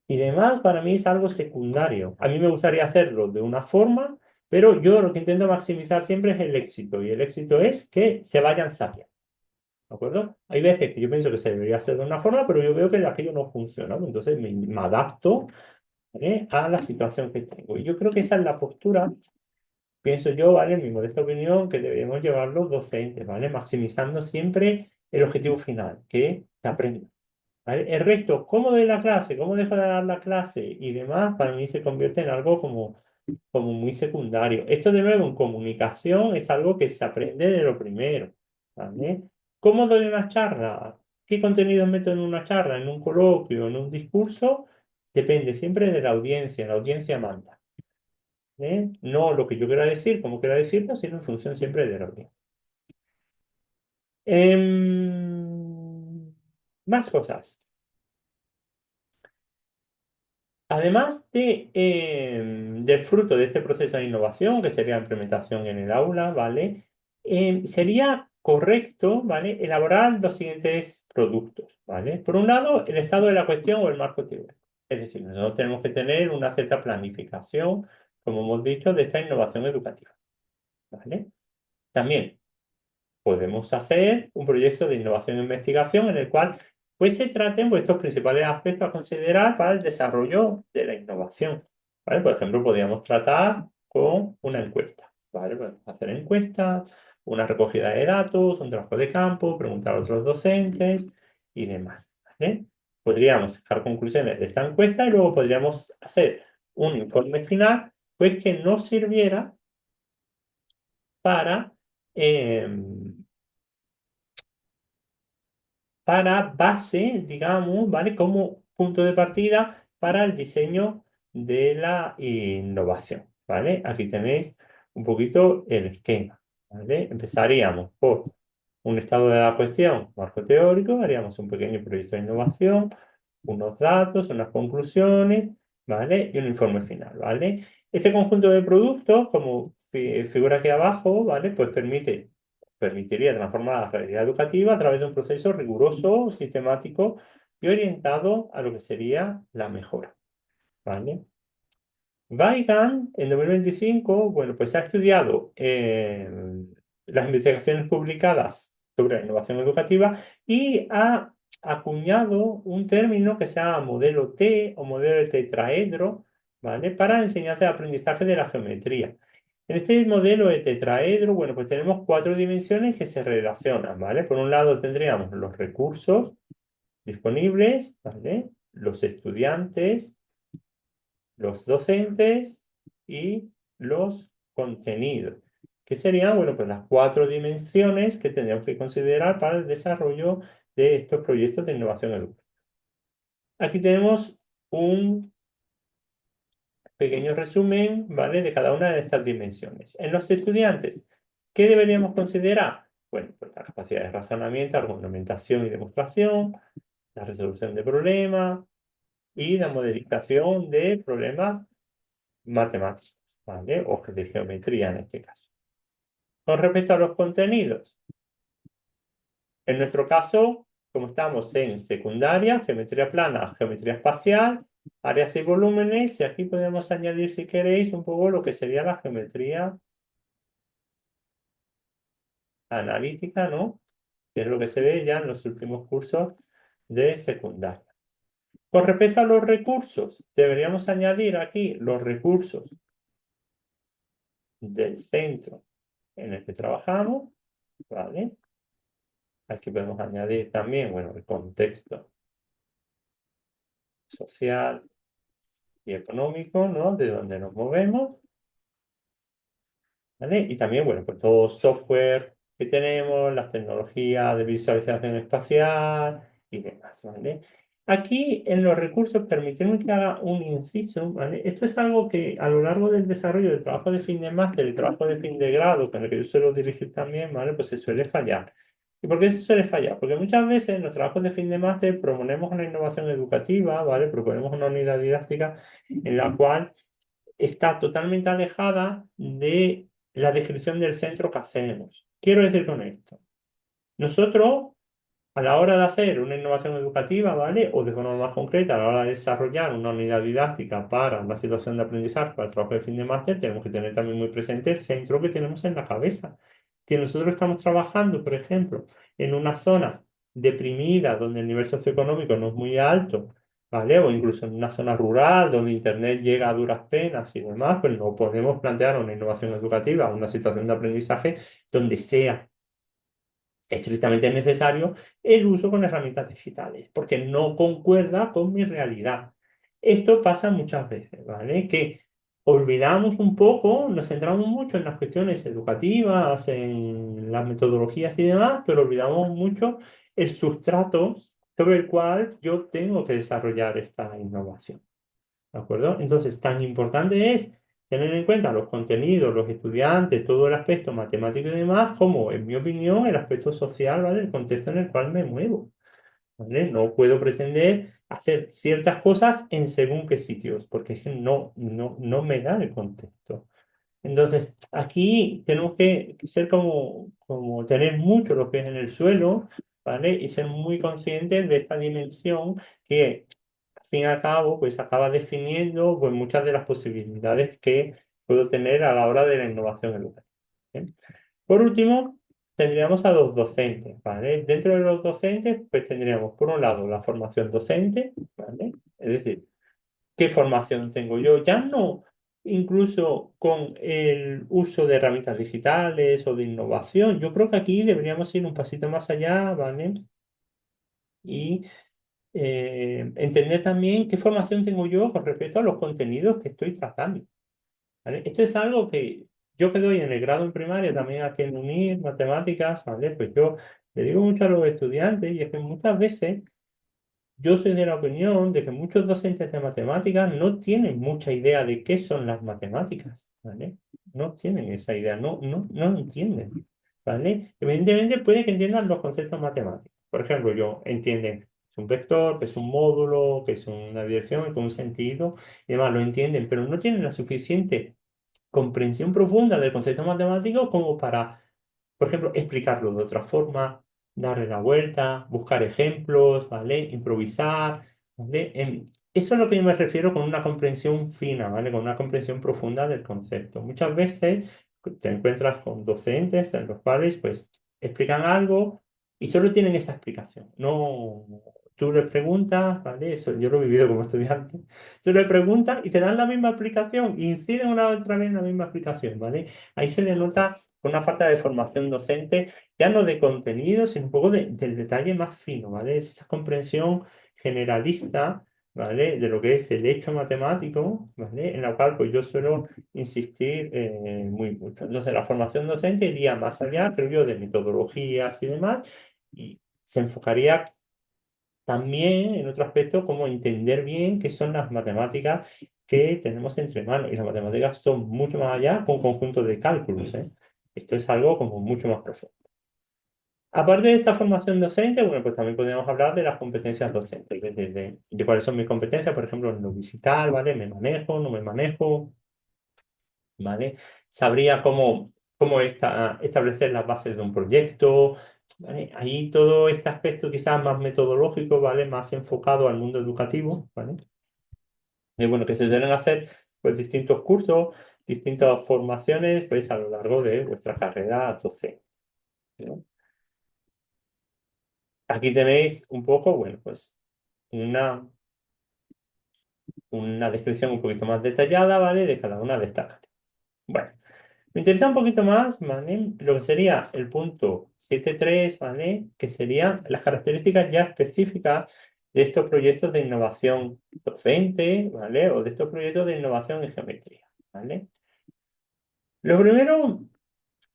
y demás, para mí es algo secundario. A mí me gustaría hacerlo de una forma, pero yo lo que intento maximizar siempre es el éxito, y el éxito es que se vayan sabiendo. ¿De acuerdo? Hay veces que yo pienso que se debería hacer de una forma, pero yo veo que aquello no funciona, ¿no? Entonces me adapto, ¿vale? A la situación que tengo. Y yo creo que esa es la postura, pienso yo, ¿vale? En mi modesta opinión, que debemos llevar los docentes, ¿vale? Maximizando siempre el objetivo final, que se aprenda. ¿Vale? El resto, cómo doy la clase, cómo dejo de dar la clase y demás, para mí se convierte en algo como muy secundario. Esto de nuevo en comunicación es algo que se aprende de lo primero, ¿vale? ¿Cómo doy una charla? ¿Qué contenidos meto en una charla, en un coloquio, en un discurso? Depende siempre de la audiencia manda, ¿eh? No lo que yo quiera decir, como quiera decirlo, sino en función siempre de la audiencia. Más cosas. Además del fruto de este proceso de innovación, que sería implementación en el aula, ¿vale? Sería correcto, ¿vale? Elaborar los siguientes productos, ¿vale? Por un lado, el estado de la cuestión o el marco teórico. Es decir, nosotros tenemos que tener una cierta planificación, como hemos dicho, de esta innovación educativa, ¿vale? También podemos hacer un proyecto de innovación e investigación en el cual pues se traten vuestros principales aspectos a considerar para el desarrollo de la innovación. ¿Vale? Por ejemplo, podríamos tratar con una encuesta. ¿Vale? Podemos hacer encuestas, una recogida de datos, un trabajo de campo, preguntar a otros docentes y demás. ¿Vale? Podríamos sacar conclusiones de esta encuesta y luego podríamos hacer un informe final, pues que nos sirviera para, para base, digamos, ¿vale? Como punto de partida para el diseño de la innovación, ¿vale? Aquí tenéis un poquito el esquema, ¿vale? Empezaríamos por un estado de la cuestión, marco teórico, haríamos un pequeño proyecto de innovación, unos datos, unas conclusiones, ¿vale? Y un informe final, ¿vale? Este conjunto de productos, como figura aquí abajo, ¿vale? Pues permitiría transformar la realidad educativa a través de un proceso riguroso, sistemático y orientado a lo que sería la mejora, ¿vale? Weigand, en 2025, bueno, pues ha estudiado las investigaciones publicadas sobre la innovación educativa y ha acuñado un término que se llama modelo T o modelo de tetraedro, ¿vale? Para enseñanza y aprendizaje de la geometría. En este modelo de tetraedro, bueno, pues tenemos cuatro dimensiones que se relacionan, ¿vale? Por un lado tendríamos los recursos disponibles, ¿vale? Los estudiantes, los docentes y los contenidos, que serían, bueno, pues las cuatro dimensiones que tendríamos que considerar para el desarrollo de estos proyectos de innovación educativa. Aquí tenemos un pequeño resumen, ¿vale? De cada una de estas dimensiones. En los estudiantes, ¿qué deberíamos considerar? Bueno, pues la capacidad de razonamiento, argumentación y demostración, la resolución de problemas y la modelización de problemas matemáticos, ¿vale? O de geometría en este caso. Con respecto a los contenidos, en nuestro caso, como estamos en secundaria, geometría plana, geometría espacial, áreas y volúmenes, y aquí podemos añadir, si queréis, un poco lo que sería la geometría analítica, ¿no? Que es lo que se ve ya en los últimos cursos de secundaria. Con respecto a los recursos, deberíamos añadir aquí los recursos del centro en el que trabajamos, ¿vale? Aquí podemos añadir también, bueno, el contexto social y económico, ¿no? De donde nos movemos, ¿vale? Y también, bueno, pues todo software que tenemos, las tecnologías de visualización espacial y demás, ¿vale? Aquí en los recursos, permitidme que haga un inciso, ¿vale? Esto es algo que a lo largo del desarrollo del trabajo de fin de máster, el trabajo de fin de grado, con el que yo suelo dirigir también, ¿vale? Pues se suele fallar. ¿Y por qué se suele fallar? Porque muchas veces en los trabajos de fin de máster proponemos una innovación educativa, ¿vale? Proponemos una unidad didáctica en la cual está totalmente alejada de la descripción del centro que hacemos. Quiero decir con esto, nosotros a la hora de hacer una innovación educativa, ¿vale? O de forma más concreta, a la hora de desarrollar una unidad didáctica para una situación de aprendizaje, para el trabajo de fin de máster, tenemos que tener también muy presente el centro que tenemos en la cabeza. Que nosotros estamos trabajando, por ejemplo, en una zona deprimida, donde el nivel socioeconómico no es muy alto, ¿vale? O incluso en una zona rural, donde Internet llega a duras penas y demás, pues no podemos plantear una innovación educativa, una situación de aprendizaje donde sea estrictamente necesario el uso con herramientas digitales, porque no concuerda con mi realidad. Esto pasa muchas veces, ¿vale? Que olvidamos un poco, nos centramos mucho en las cuestiones educativas, en las metodologías y demás, pero olvidamos mucho el sustrato sobre el cual yo tengo que desarrollar esta innovación. ¿De acuerdo? Entonces, tan importante es tener en cuenta los contenidos, los estudiantes, todo el aspecto matemático y demás, como, en mi opinión, el aspecto social, ¿vale? El contexto en el cual me muevo, ¿vale? No puedo pretender hacer ciertas cosas en según qué sitios, porque es que no me da el contexto. Entonces, aquí tenemos que ser como tener mucho los pies en el suelo, ¿vale? Y ser muy conscientes de esta dimensión que al fin y al cabo, pues acaba definiendo pues, muchas de las posibilidades que puedo tener a la hora de la innovación educativa. ¿Bien? Por último, tendríamos a los docentes, ¿vale? Dentro de los docentes, pues tendríamos, por un lado, la formación docente, ¿vale? Es decir, ¿qué formación tengo yo? Ya no incluso con el uso de herramientas digitales o de innovación. Yo creo que aquí deberíamos ir un pasito más allá, ¿vale? Y entender también qué formación tengo yo con respecto a los contenidos que estoy tratando. ¿Vale? Esto es algo que yo que doy en el grado en primaria, también aquí en UNIR, matemáticas, ¿vale? Pues yo le digo mucho a los estudiantes y es que muchas veces yo soy de la opinión de que muchos docentes de matemáticas no tienen mucha idea de qué son las matemáticas, ¿vale? No tienen esa idea, no lo entienden, ¿vale? Evidentemente puede que entiendan los conceptos matemáticos. Por ejemplo, yo entienden que es un vector, que es un módulo, que es una dirección, que es un sentido, y demás, lo entienden, pero no tienen la suficiente comprensión profunda del concepto matemático como para, por ejemplo, explicarlo de otra forma, darle la vuelta, buscar ejemplos, ¿vale? Improvisar, ¿vale? Eso es lo que yo me refiero con una comprensión fina, ¿vale? Con una comprensión profunda del concepto. Muchas veces te encuentras con docentes en los cuales, pues, explican algo y solo tienen esa explicación. No, tú les preguntas, ¿vale? Eso yo lo he vivido como estudiante. Tú le preguntas y te dan la misma explicación, inciden una otra vez en la misma explicación, ¿vale? Ahí se denota una falta de formación docente, ya no de contenido, sino un poco del detalle más fino, ¿vale? Esa comprensión generalista, ¿vale? De lo que es el hecho matemático, ¿vale? En la cual pues yo suelo insistir muy mucho. Entonces la formación docente iría más allá, creo yo, de metodologías y demás, y se enfocaría también, en otro aspecto, como entender bien qué son las matemáticas que tenemos entre manos. Y las matemáticas son mucho más allá que un conjunto de cálculos, ¿eh? Esto es algo como mucho más profundo. Aparte de esta formación docente, bueno, pues también podemos hablar de las competencias docentes, de cuáles son mis competencias, por ejemplo, en lo digital, ¿vale? ¿Me manejo, no me manejo? ¿Vale? Sabría cómo establecer las bases de un proyecto, ¿vale? Ahí todo este aspecto quizás más metodológico, ¿vale? Más enfocado al mundo educativo, ¿vale? Y bueno, que se deben hacer pues distintos cursos, distintas formaciones, pues a lo largo de vuestra carrera docente, ¿no? Aquí tenéis un poco, bueno, pues una, una descripción un poquito más detallada, ¿vale? De cada una de estas categorías. Bueno. Me interesa un poquito más, ¿vale? Lo que sería el punto 7.3, ¿vale? Que serían las características ya específicas de estos proyectos de innovación docente, ¿vale? O de estos proyectos de innovación en geometría, ¿vale? Lo primero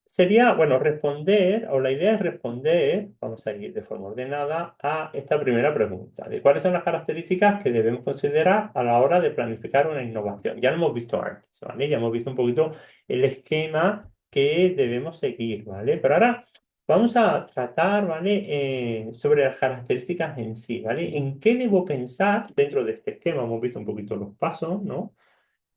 sería, bueno, responder, o la idea es responder, vamos a ir de forma ordenada, a esta primera pregunta, de cuáles son las características que debemos considerar a la hora de planificar una innovación. Ya lo hemos visto antes, ¿vale? Ya hemos visto un poquito el esquema que debemos seguir, ¿vale? Pero ahora vamos a tratar, ¿vale? Sobre las características en sí, ¿vale? ¿En qué debo pensar dentro de este esquema? Hemos visto un poquito los pasos, ¿no?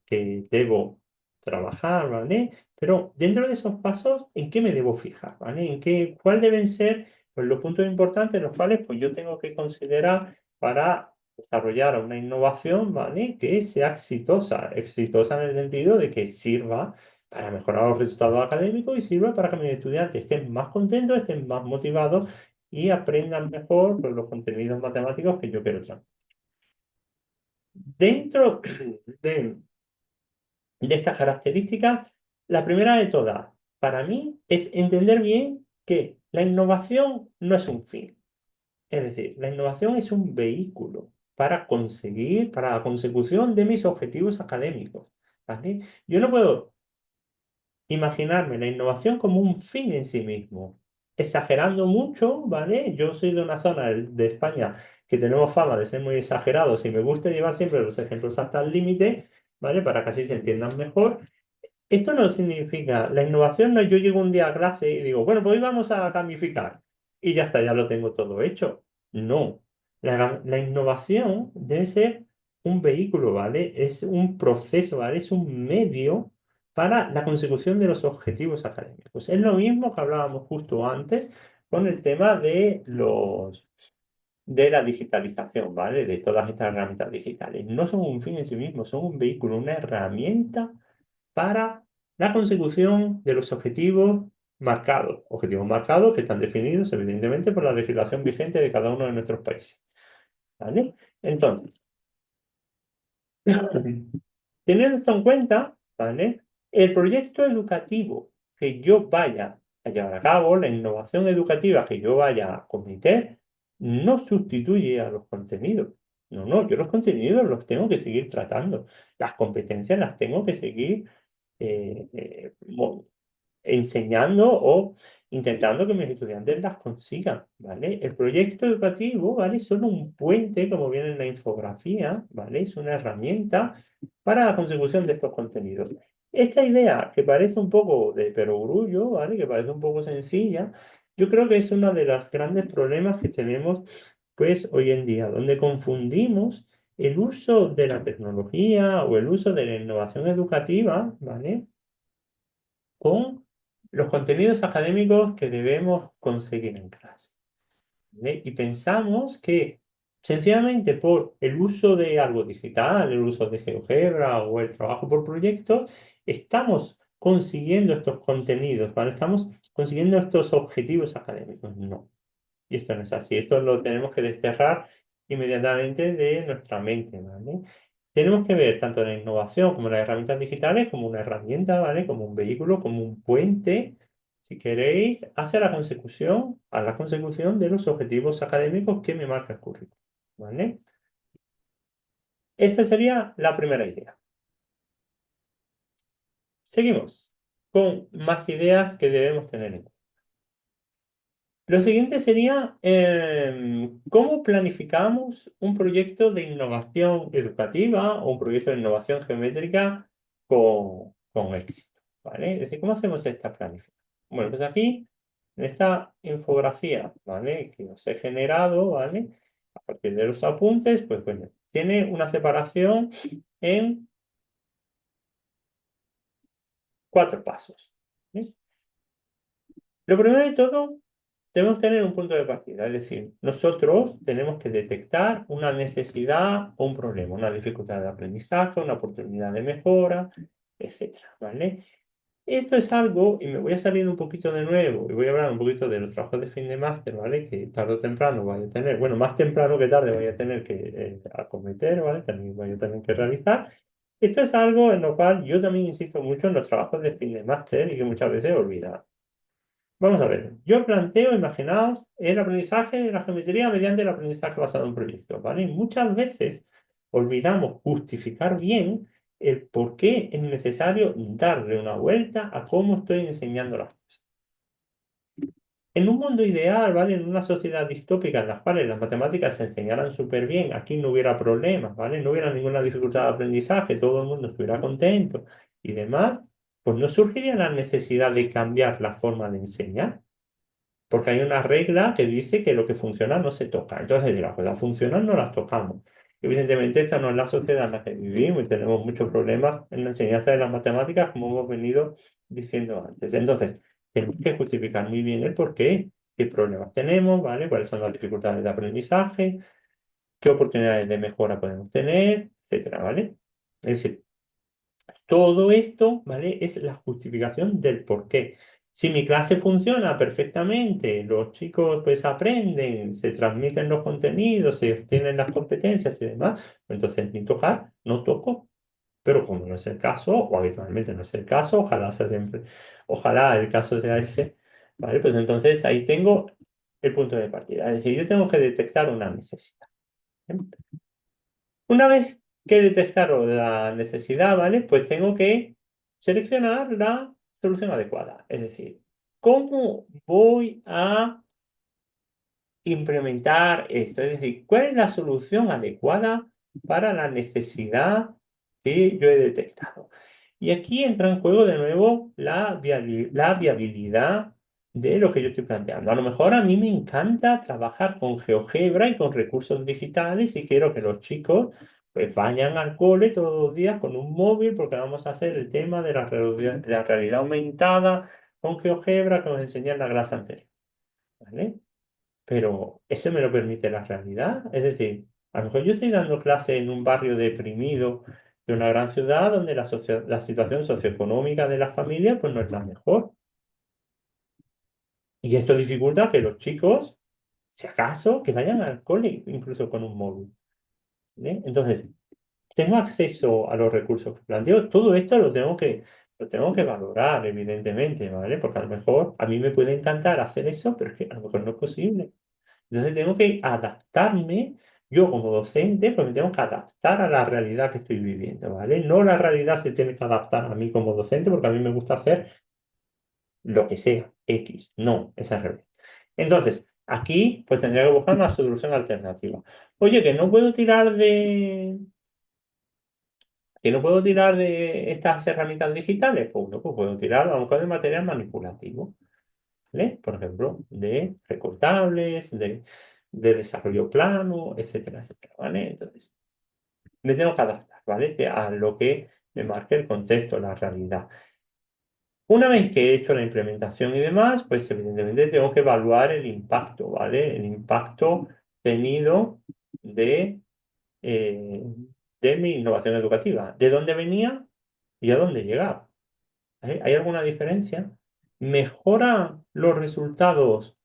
Que debo trabajar, ¿vale? Pero dentro de esos pasos, ¿en qué me debo fijar, ¿vale? ¿Cuál deben ser pues, los puntos importantes los cuales pues, yo tengo que considerar para desarrollar una innovación, ¿vale? Que sea exitosa, exitosa en el sentido de que sirva para mejorar los resultados académicos y sirva para que mis estudiantes estén más contentos, estén más motivados y aprendan mejor pues, los contenidos matemáticos que yo quiero transmitir. Dentro de estas características, la primera de todas, para mí, es entender bien que la innovación no es un fin. Es decir, la innovación es un vehículo para la consecución de mis objetivos académicos, ¿vale? Yo no puedo imaginarme la innovación como un fin en sí mismo, exagerando mucho, ¿vale? Yo soy de una zona de España que tenemos fama de ser muy exagerados y me gusta llevar siempre los ejemplos hasta el límite, ¿vale? Para que así se entiendan mejor. Esto no significa, la innovación no es yo llego un día a clase y digo, bueno, pues hoy vamos a gamificar y ya está, ya lo tengo todo hecho. No, la innovación debe ser un vehículo, ¿vale? Es un proceso, ¿vale? Es un medio para la consecución de los objetivos académicos. Es lo mismo que hablábamos justo antes con el tema de la digitalización, ¿vale? De todas estas herramientas digitales. No son un fin en sí mismo, son un vehículo, una herramienta para la consecución de los objetivos marcados que están definidos evidentemente por la legislación vigente de cada uno de nuestros países. ¿Vale? Entonces, teniendo esto en cuenta, ¿vale? El proyecto educativo que yo vaya a llevar a cabo, la innovación educativa que yo vaya a cometer, no sustituye a los contenidos. No, no, yo los contenidos los tengo que seguir tratando. Las competencias las tengo que seguir eh, eh, mo- enseñando o intentando que mis estudiantes las consigan, ¿vale? El proyecto educativo, ¿vale? Es solo un puente, como viene en la infografía, ¿vale? Es una herramienta para la consecución de estos contenidos. Esta idea, que parece un poco de perogrullo, ¿vale? Que parece un poco sencilla, yo creo que es uno de los grandes problemas que tenemos, pues, hoy en día, donde confundimos el uso de la tecnología o el uso de la innovación educativa, ¿vale? Con los contenidos académicos que debemos conseguir en clase. ¿Vale? Y pensamos que sencillamente por el uso de algo digital, el uso de GeoGebra o el trabajo por proyectos, estamos consiguiendo estos contenidos, ¿vale? Estamos consiguiendo estos objetivos académicos. No. Y esto no es así. Esto lo tenemos que desterrar inmediatamente de nuestra mente, ¿vale? Tenemos que ver tanto la innovación como las herramientas digitales como una herramienta, ¿vale? Como un vehículo, como un puente, si queréis, hacia la consecución de los objetivos académicos que me marca el currículum, ¿vale? Esta sería la primera idea. Seguimos con más ideas que debemos tener en cuenta. Lo siguiente sería cómo planificamos un proyecto de innovación educativa o un proyecto de innovación geométrica con éxito, ¿vale? Es decir, ¿cómo hacemos esta planificación? Bueno, pues aquí, en esta infografía, ¿vale? Que os he generado, ¿vale? A partir de los apuntes, pues bueno, tiene una separación en 4 pasos. ¿Sí? Lo primero de todo, tenemos que tener un punto de partida, es decir, nosotros tenemos que detectar una necesidad o un problema, una dificultad de aprendizaje, una oportunidad de mejora, etcétera, ¿vale? Esto es algo, y me voy a salir un poquito de nuevo, y voy a hablar un poquito de los trabajos de fin de máster, ¿vale? Que tarde o temprano vaya a tener, bueno, más temprano que tarde voy a tener que acometer, ¿vale? También voy a tener que realizar. Esto es algo en lo cual yo también insisto mucho en los trabajos de fin de máster y que muchas veces olvidamos. Vamos a ver, yo planteo, imaginaos, el aprendizaje de la geometría mediante el aprendizaje basado en proyectos, ¿vale? Y muchas veces olvidamos justificar bien el por qué es necesario darle una vuelta a cómo estoy enseñando las cosas. En un mundo ideal, ¿vale? En una sociedad distópica en la cual las matemáticas se enseñaran súper bien, aquí no hubiera problemas, ¿vale? No hubiera ninguna dificultad de aprendizaje, todo el mundo estuviera contento y demás, pues no surgiría la necesidad de cambiar la forma de enseñar. Porque hay una regla que dice que lo que funciona no se toca. Entonces, si las cosas funcionan, no las tocamos. Evidentemente, esta no es la sociedad en la que vivimos y tenemos muchos problemas en la enseñanza de las matemáticas, como hemos venido diciendo antes. Entonces, tenemos que justificar muy bien el por qué, qué problemas tenemos, ¿vale? Cuáles son las dificultades de aprendizaje, qué oportunidades de mejora podemos tener, etcétera, ¿vale? Es decir, todo esto, ¿vale? Es la justificación del por qué. Si mi clase funciona perfectamente, los chicos pues aprenden, se transmiten los contenidos, se obtienen las competencias y demás, pues entonces ni tocar, no toco. Pero como no es el caso, o habitualmente no es el caso, ojalá sea siempre, ojalá el caso sea ese, ¿vale? Pues entonces ahí tengo el punto de partida. Es decir, yo tengo que detectar una necesidad. ¿Eh? Una vez que detectaron la necesidad, ¿vale? Pues tengo que seleccionar la solución adecuada. Es decir, ¿cómo voy a implementar esto? Es decir, ¿cuál es la solución adecuada para la necesidad que yo he detectado? Y aquí entra en juego de nuevo la viabilidad de lo que yo estoy planteando. A lo mejor a mí me encanta trabajar con GeoGebra y con recursos digitales y quiero que los chicos pues vayan al cole todos los días con un móvil porque vamos a hacer el tema de de la realidad aumentada con GeoGebra que nos enseñé en la clase anterior. ¿Vale? Pero ¿eso me lo permite la realidad? Es decir, a lo mejor yo estoy dando clase en un barrio deprimido de una gran ciudad donde la situación socioeconómica de la familia pues no es la mejor. Y esto dificulta que los chicos, si acaso, que vayan al cole incluso con un móvil. ¿Vale? Entonces, tengo acceso a los recursos que planteo. Todo esto lo tengo que valorar, evidentemente, ¿vale? Porque a lo mejor a mí me puede encantar hacer eso, pero es que a lo mejor no es posible. Entonces tengo que adaptarme, yo como docente, pues me tengo que adaptar a la realidad que estoy viviendo, ¿vale? No la realidad se tiene que adaptar a mí como docente, porque a mí me gusta hacer lo que sea, X, no, es al revés. Entonces, aquí pues tendría que buscar una solución alternativa. Oye, que no puedo tirar de estas herramientas digitales, pues, no, pues puedo tirar a lo mejor de material manipulativo, ¿vale? Por ejemplo, de recortables, de desarrollo plano, etcétera, etcétera, ¿vale? Entonces, me tengo que adaptar, ¿vale? A lo que me marque el contexto, la realidad. Una vez que he hecho la implementación y demás, pues evidentemente tengo que evaluar el impacto, ¿vale? El impacto tenido de, eh, de mi innovación educativa. ¿De dónde venía y a dónde llegaba? ¿Hay alguna diferencia? ¿Mejora los resultados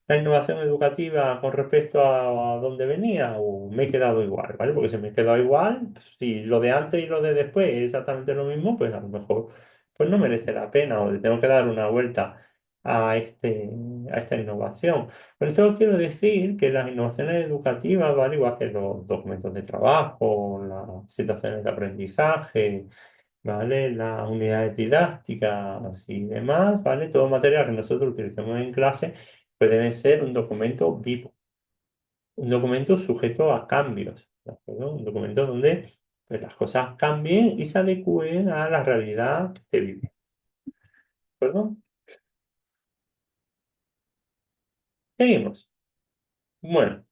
la innovación educativa con respecto a dónde venía o me he quedado igual, ¿vale? Porque si me he quedado igual, pues, si lo de antes y lo de después es exactamente lo mismo, pues a lo mejor pues no merece la pena o le tengo que dar una vuelta a, a esta innovación. Con esto quiero decir que las innovaciones educativas, ¿vale? Igual que los documentos de trabajo, las situaciones de aprendizaje, ¿vale? Las unidades didácticas y demás, ¿vale? Todo material que nosotros utilizamos en clase, pues debe ser un documento vivo, un documento sujeto a cambios, ¿de acuerdo? Un documento donde pues, las cosas cambien y se adecúen a la realidad que se vive, ¿de acuerdo? Seguimos. Bueno,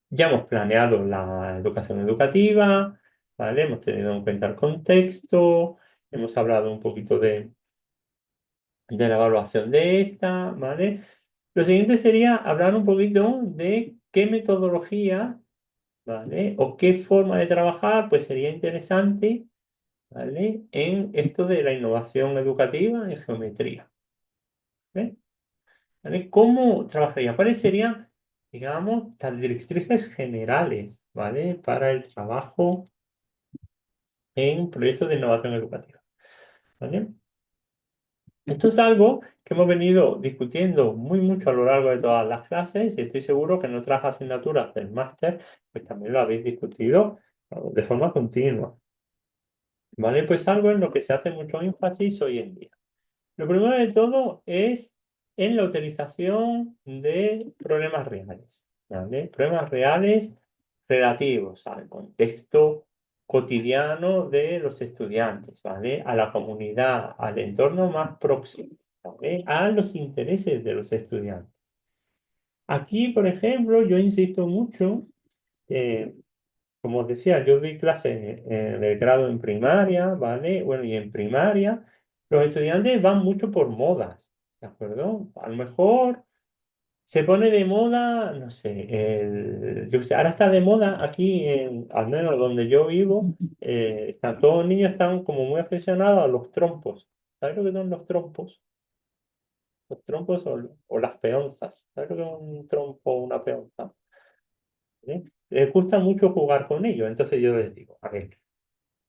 ya hemos planeado la educación educativa, ¿vale? Hemos tenido en cuenta el contexto, hemos hablado un poquito de la evaluación de esta, ¿vale? Lo siguiente sería hablar un poquito de qué metodología, ¿vale? O qué forma de trabajar, pues sería interesante, ¿vale? En esto de la innovación educativa en geometría, ¿vale? ¿Vale? ¿Cómo trabajaría? ¿Cuáles serían, digamos, las directrices generales, ¿vale? Para el trabajo en proyectos de innovación educativa, ¿vale? Esto es algo que hemos venido discutiendo muy mucho a lo largo de todas las clases y estoy seguro que en otras asignaturas del máster pues también lo habéis discutido de forma continua. ¿Vale? Pues algo en lo que se hace mucho énfasis hoy en día. Lo primero de todo es en la utilización de problemas reales. ¿Vale? Problemas reales relativos al contexto cotidiano de los estudiantes, ¿vale? A la comunidad, al entorno más próximo, ¿vale? A los intereses de los estudiantes. Aquí, por ejemplo, yo insisto mucho, eh, como os decía, yo doy clases en el grado en primaria, ¿vale? Bueno, y en primaria los estudiantes van mucho por modas, ¿de acuerdo? A lo mejor se pone de moda, no sé, yo qué sé, ahora está de moda aquí, al menos donde yo vivo, todos los niños están como muy aficionados a los trompos. ¿Sabes lo que son los trompos? Los trompos o las peonzas. ¿Sabes lo que es un trompo o una peonza? ¿Eh? Les gusta mucho jugar con ellos. Entonces yo les digo, a ver,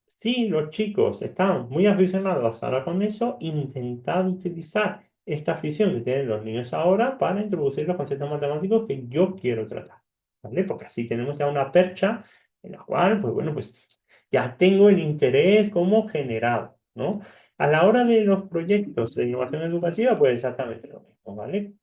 si los chicos están muy aficionados ahora con eso, intentad utilizar esta afición que tienen los niños ahora para introducir los conceptos matemáticos que yo quiero tratar, ¿vale? Porque así tenemos ya una percha en la cual, pues bueno, pues ya tengo el interés como generado, ¿no? A la hora de los proyectos de innovación educativa, pues exactamente lo mismo, ¿vale?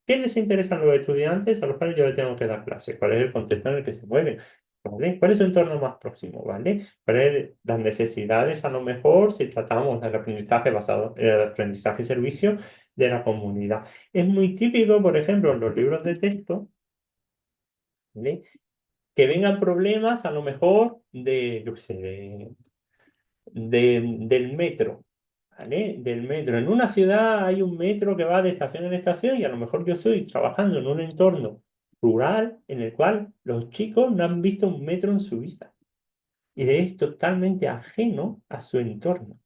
¿Qué les interesan los estudiantes a los cuales yo les tengo que dar clases? ¿Cuál es el contexto en el que se mueven? ¿Vale? ¿Cuál es su entorno más próximo? ¿Vale? ¿Cuáles las necesidades a lo mejor si tratamos del aprendizaje basado en el aprendizaje y servicio de la comunidad? Es muy típico, por ejemplo, en los libros de texto, ¿vale? Que vengan problemas a lo mejor de, yo qué sé, del metro, ¿vale? Del metro. En una ciudad hay un metro que va de estación en estación y a lo mejor yo estoy trabajando en un entorno rural en el cual los chicos no han visto un metro en su vida y es totalmente ajeno a su entorno.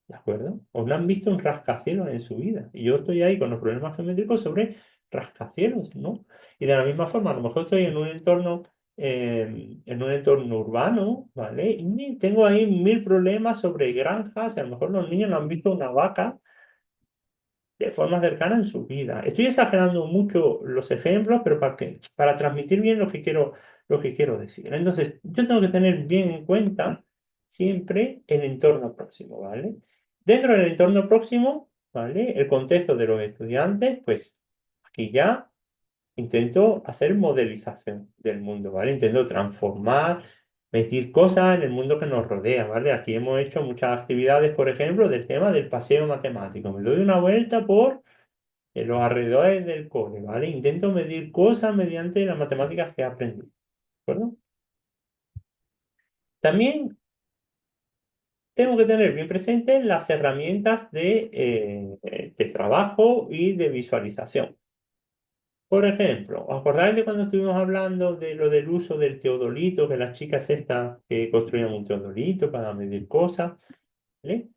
¿De acuerdo? O no han visto un rascacielos en su vida. Y yo estoy ahí con los problemas geométricos sobre rascacielos, ¿no? Y de la misma forma, a lo mejor estoy en un entorno urbano, ¿vale? Y tengo ahí mil problemas sobre granjas, y a lo mejor los niños no han visto una vaca de forma cercana en su vida. Estoy exagerando mucho los ejemplos, pero para transmitir bien lo que quiero decir. Entonces, yo tengo que tener bien en cuenta siempre el entorno próximo, ¿vale? Dentro del entorno próximo, ¿vale? El contexto de los estudiantes, pues aquí ya intento hacer modelización del mundo, ¿vale? Intento transformar, meter cosas en el mundo que nos rodea, ¿vale? Aquí hemos hecho muchas actividades, por ejemplo, del tema del paseo matemático. Me doy una vuelta por los alrededores del cole, ¿vale? Intento medir cosas mediante las matemáticas que he aprendido, ¿de acuerdo? También tengo que tener bien presentes las herramientas de trabajo y de visualización. Por ejemplo, ¿os acordáis de cuando estuvimos hablando de lo del uso del teodolito, que las chicas estas que construían un teodolito para medir cosas? ¿Vale?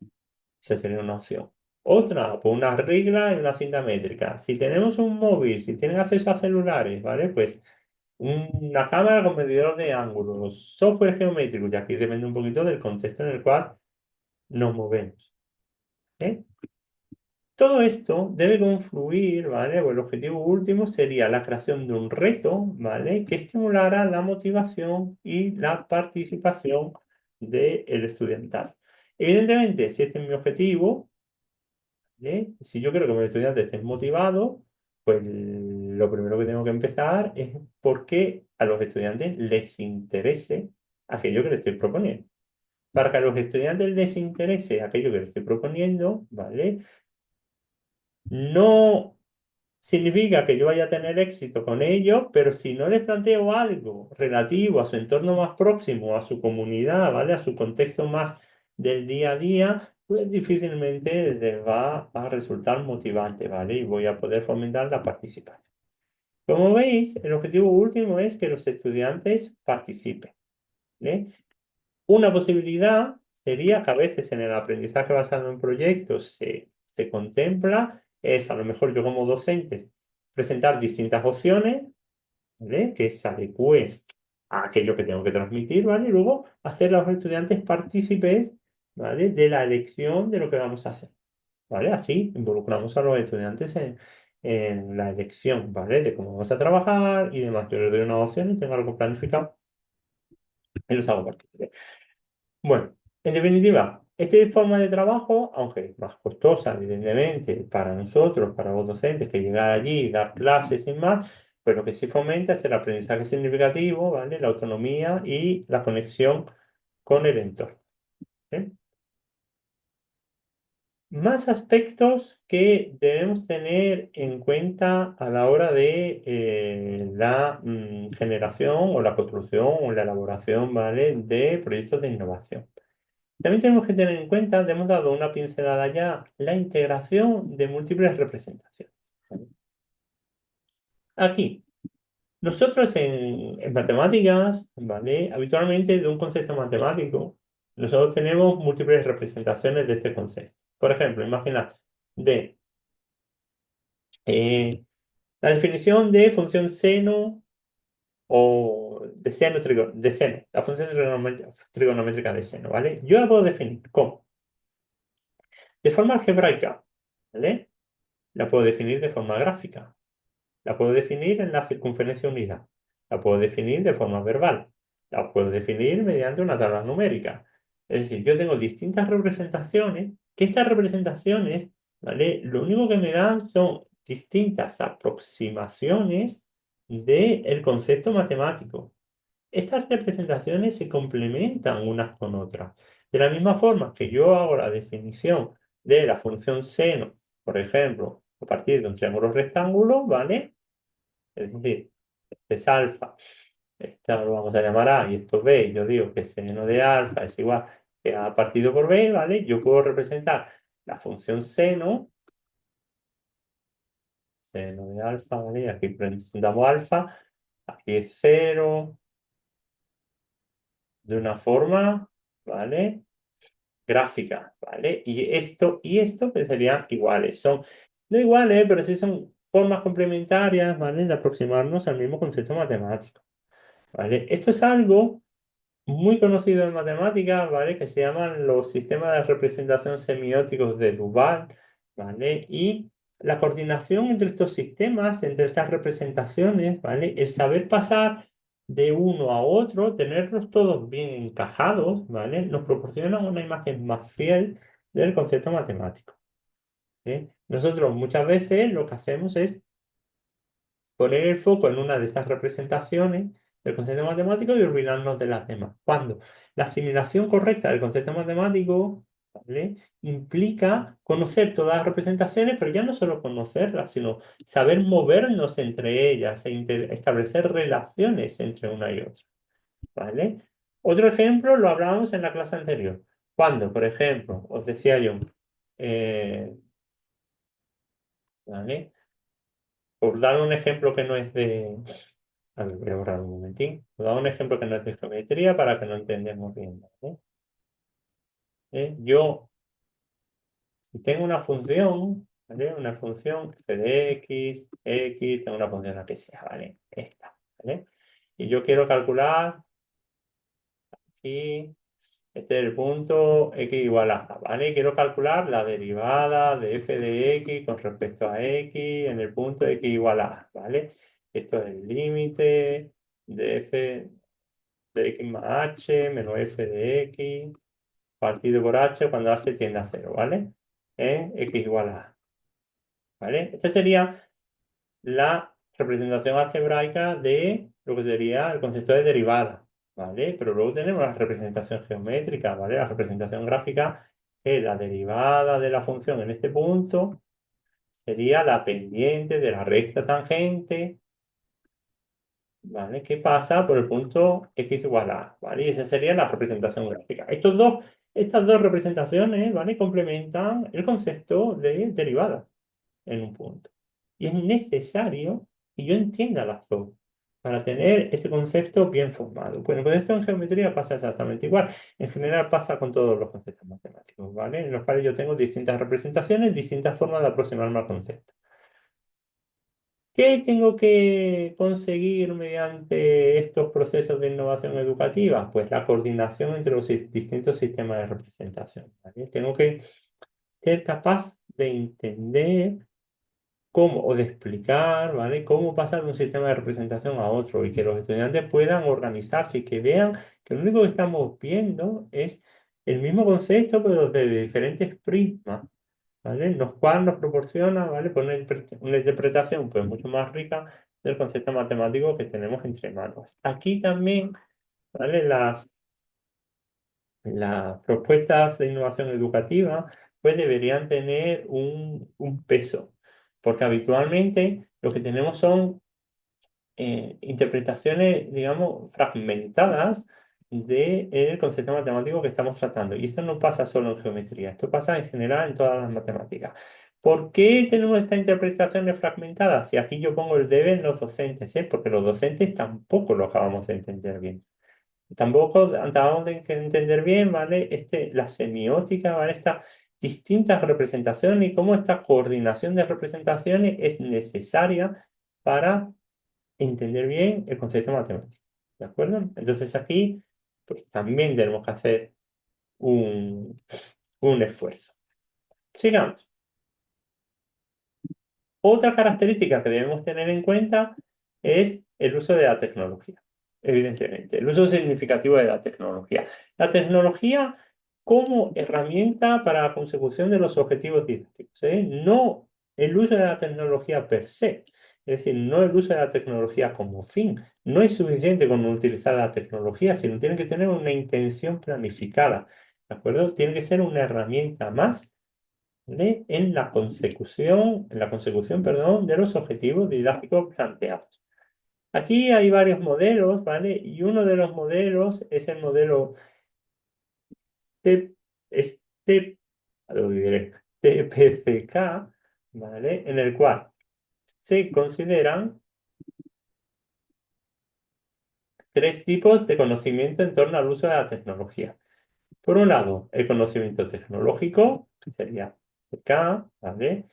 Esa sería una opción. Otra, pues una regla y una cinta métrica. Si tenemos un móvil, si tienen acceso a celulares, ¿vale? Pues una cámara con medidor de ángulos, software geométrico, y aquí depende un poquito del contexto en el cual nos movemos. ¿Eh? Todo esto debe confluir, ¿vale? O el objetivo último sería la creación de un reto, ¿vale? Que estimulara la motivación y la participación del estudiantado. Evidentemente, si este es mi objetivo, ¿vale? Si yo quiero que mis estudiantes estén motivados, pues lo primero que tengo que empezar es porque a los estudiantes les interese aquello que les estoy proponiendo. Para que a los estudiantes les interese aquello que les estoy proponiendo, ¿vale? No significa que yo vaya a tener éxito con ellos, pero si no les planteo algo relativo a su entorno más próximo, a su comunidad, ¿vale? A su contexto más del día a día, pues difícilmente les va a resultar motivante, ¿vale? Y voy a poder fomentar la participación. Como veis, el objetivo último es que los estudiantes participen, ¿vale? Una posibilidad sería que a veces en el aprendizaje basado en proyectos se contempla, es a lo mejor yo como docente presentar distintas opciones, ¿vale? Que se adecúen a aquello que tengo que transmitir, ¿vale? Y luego hacer a los estudiantes partícipes, ¿vale? De la elección de lo que vamos a hacer, ¿vale? Así involucramos a los estudiantes en la elección, ¿vale? De cómo vamos a trabajar y demás. Yo les doy una opción y tengo algo planificado y los hago partícipes. Bueno, en definitiva, esta forma de trabajo, aunque es más costosa, evidentemente, para nosotros, para los docentes, que llegar allí y dar clases y más, pues lo que sí fomenta es el aprendizaje significativo, ¿vale? La autonomía y la conexión con el entorno. ¿Eh? Más aspectos que debemos tener en cuenta a la hora de la generación o la construcción o la elaboración, ¿vale? De proyectos de innovación. También tenemos que tener en cuenta, te hemos dado una pincelada ya, la integración de múltiples representaciones. Aquí, nosotros en matemáticas, ¿vale? Habitualmente de un concepto matemático, nosotros tenemos múltiples representaciones de este concepto. Por ejemplo, imaginad de eh, la definición de función seno o de seno, de seno, la función trigonométrica de seno, ¿vale? Yo la puedo definir como de forma algebraica, ¿vale? La puedo definir de forma gráfica. La puedo definir en la circunferencia unidad. La puedo definir de forma verbal. La puedo definir mediante una tabla numérica. Es decir, yo tengo distintas representaciones, que estas representaciones, ¿vale? Lo único que me dan son distintas aproximaciones del concepto matemático. Estas representaciones se complementan unas con otras. De la misma forma que yo hago la definición de la función seno, por ejemplo, a partir de un triángulo rectángulo, ¿vale? Es decir, este es alfa, esto lo vamos a llamar A y esto B, y yo digo que seno de alfa es igual que A partido por B, ¿vale? Yo puedo representar la función seno de alfa, ¿vale? Aquí presentamos alfa, aquí es cero, de una forma, ¿vale? Gráfica, ¿vale? Y esto pues serían iguales. Son, no iguales, pero sí son formas complementarias, ¿vale? De aproximarnos al mismo concepto matemático, ¿vale? Esto es algo muy conocido en matemáticas, ¿vale? Que se llaman los sistemas de representación semióticos de Duval, ¿vale? Y la coordinación entre estos sistemas, entre estas representaciones, ¿vale? El saber pasar de uno a otro, tenerlos todos bien encajados, ¿vale? Nos proporciona una imagen más fiel del concepto matemático. ¿Sí? Nosotros muchas veces lo que hacemos es poner el foco en una de estas representaciones del concepto matemático y olvidarnos de las demás. Cuando la asimilación correcta del concepto matemático, ¿vale? Implica conocer todas las representaciones, pero ya no solo conocerlas, sino saber movernos entre ellas e establecer relaciones entre una y otra, ¿vale? Otro ejemplo lo hablábamos en la clase anterior. Cuando, por ejemplo, os decía yo, eh, ¿vale? Por dar un ejemplo que no es de... A ver, voy a borrar un momentín. Os da un ejemplo que no es de geometría para que lo entendamos bien, ¿vale? Yo, si tengo una función, ¿vale? Una función f de x, tengo una función la que sea, ¿vale? Esta, ¿vale? Y yo quiero calcular aquí, este es el punto x igual a a, ¿vale? Quiero calcular la derivada de f de x con respecto a x en el punto x igual a, ¿vale? Esto es el límite de f de x más h menos f de x partido por h cuando h tiende a cero, ¿vale? En x igual a a, ¿vale? Esta sería la representación algebraica de lo que sería el concepto de derivada, ¿vale? Pero luego tenemos la representación geométrica, ¿vale? La representación gráfica, que la derivada de la función en este punto sería la pendiente de la recta tangente, ¿vale? Que pasa por el punto x igual a, ¿vale? Y esa sería la representación gráfica. Estas dos representaciones, ¿vale? Complementan el concepto de derivada en un punto. Y es necesario que yo entienda las dos para tener este concepto bien formado. Bueno, pues esto en geometría pasa exactamente igual. En general pasa con todos los conceptos matemáticos, ¿vale? En los cuales yo tengo distintas representaciones, distintas formas de aproximarme al concepto. ¿Qué tengo que conseguir mediante estos procesos de innovación educativa? Pues la coordinación entre los distintos sistemas de representación, ¿vale? Tengo que ser capaz de entender cómo, o de explicar, ¿vale? Cómo pasar de un sistema de representación a otro y que los estudiantes puedan organizarse y que vean que lo único que estamos viendo es el mismo concepto, pero desde diferentes prismas, ¿vale? Los cuales nos proporciona, ¿vale? Pues una interpretación pues, mucho más rica del concepto matemático que tenemos entre manos. Aquí también, ¿vale? Las propuestas de innovación educativa pues deberían tener un peso, porque habitualmente lo que tenemos son interpretaciones, digamos, fragmentadas del concepto matemático que estamos tratando. Y esto no pasa solo en geometría, esto pasa en general en todas las matemáticas. ¿Por qué tenemos estas interpretaciones fragmentadas? Y aquí yo pongo el debe en los docentes, ¿eh? Porque los docentes tampoco lo acabamos de entender bien. Tampoco acabamos de entender bien, ¿vale? La semiótica, ¿vale? Estas distintas representaciones y cómo esta coordinación de representaciones es necesaria para entender bien el concepto matemático. ¿De acuerdo? Entonces aquí, pues también tenemos que hacer un esfuerzo. Sigamos. Otra característica que debemos tener en cuenta es el uso de la tecnología, evidentemente, el uso significativo de la tecnología. La tecnología como herramienta para la consecución de los objetivos didácticos, ¿eh? No el uso de la tecnología per se, es decir, no el uso de la tecnología como fin. No es suficiente con utilizar la tecnología, sino tiene que tener una intención planificada, ¿de acuerdo? Tiene que ser una herramienta más, ¿vale? En la consecución, perdón, de los objetivos didácticos planteados. Aquí hay varios modelos, ¿vale? Y uno de los modelos es el modelo T, este, lo diré, TPCK, ¿vale? En el cual se consideran tres tipos de conocimiento en torno al uso de la tecnología. Por un lado, el conocimiento tecnológico, que sería TK, ¿vale?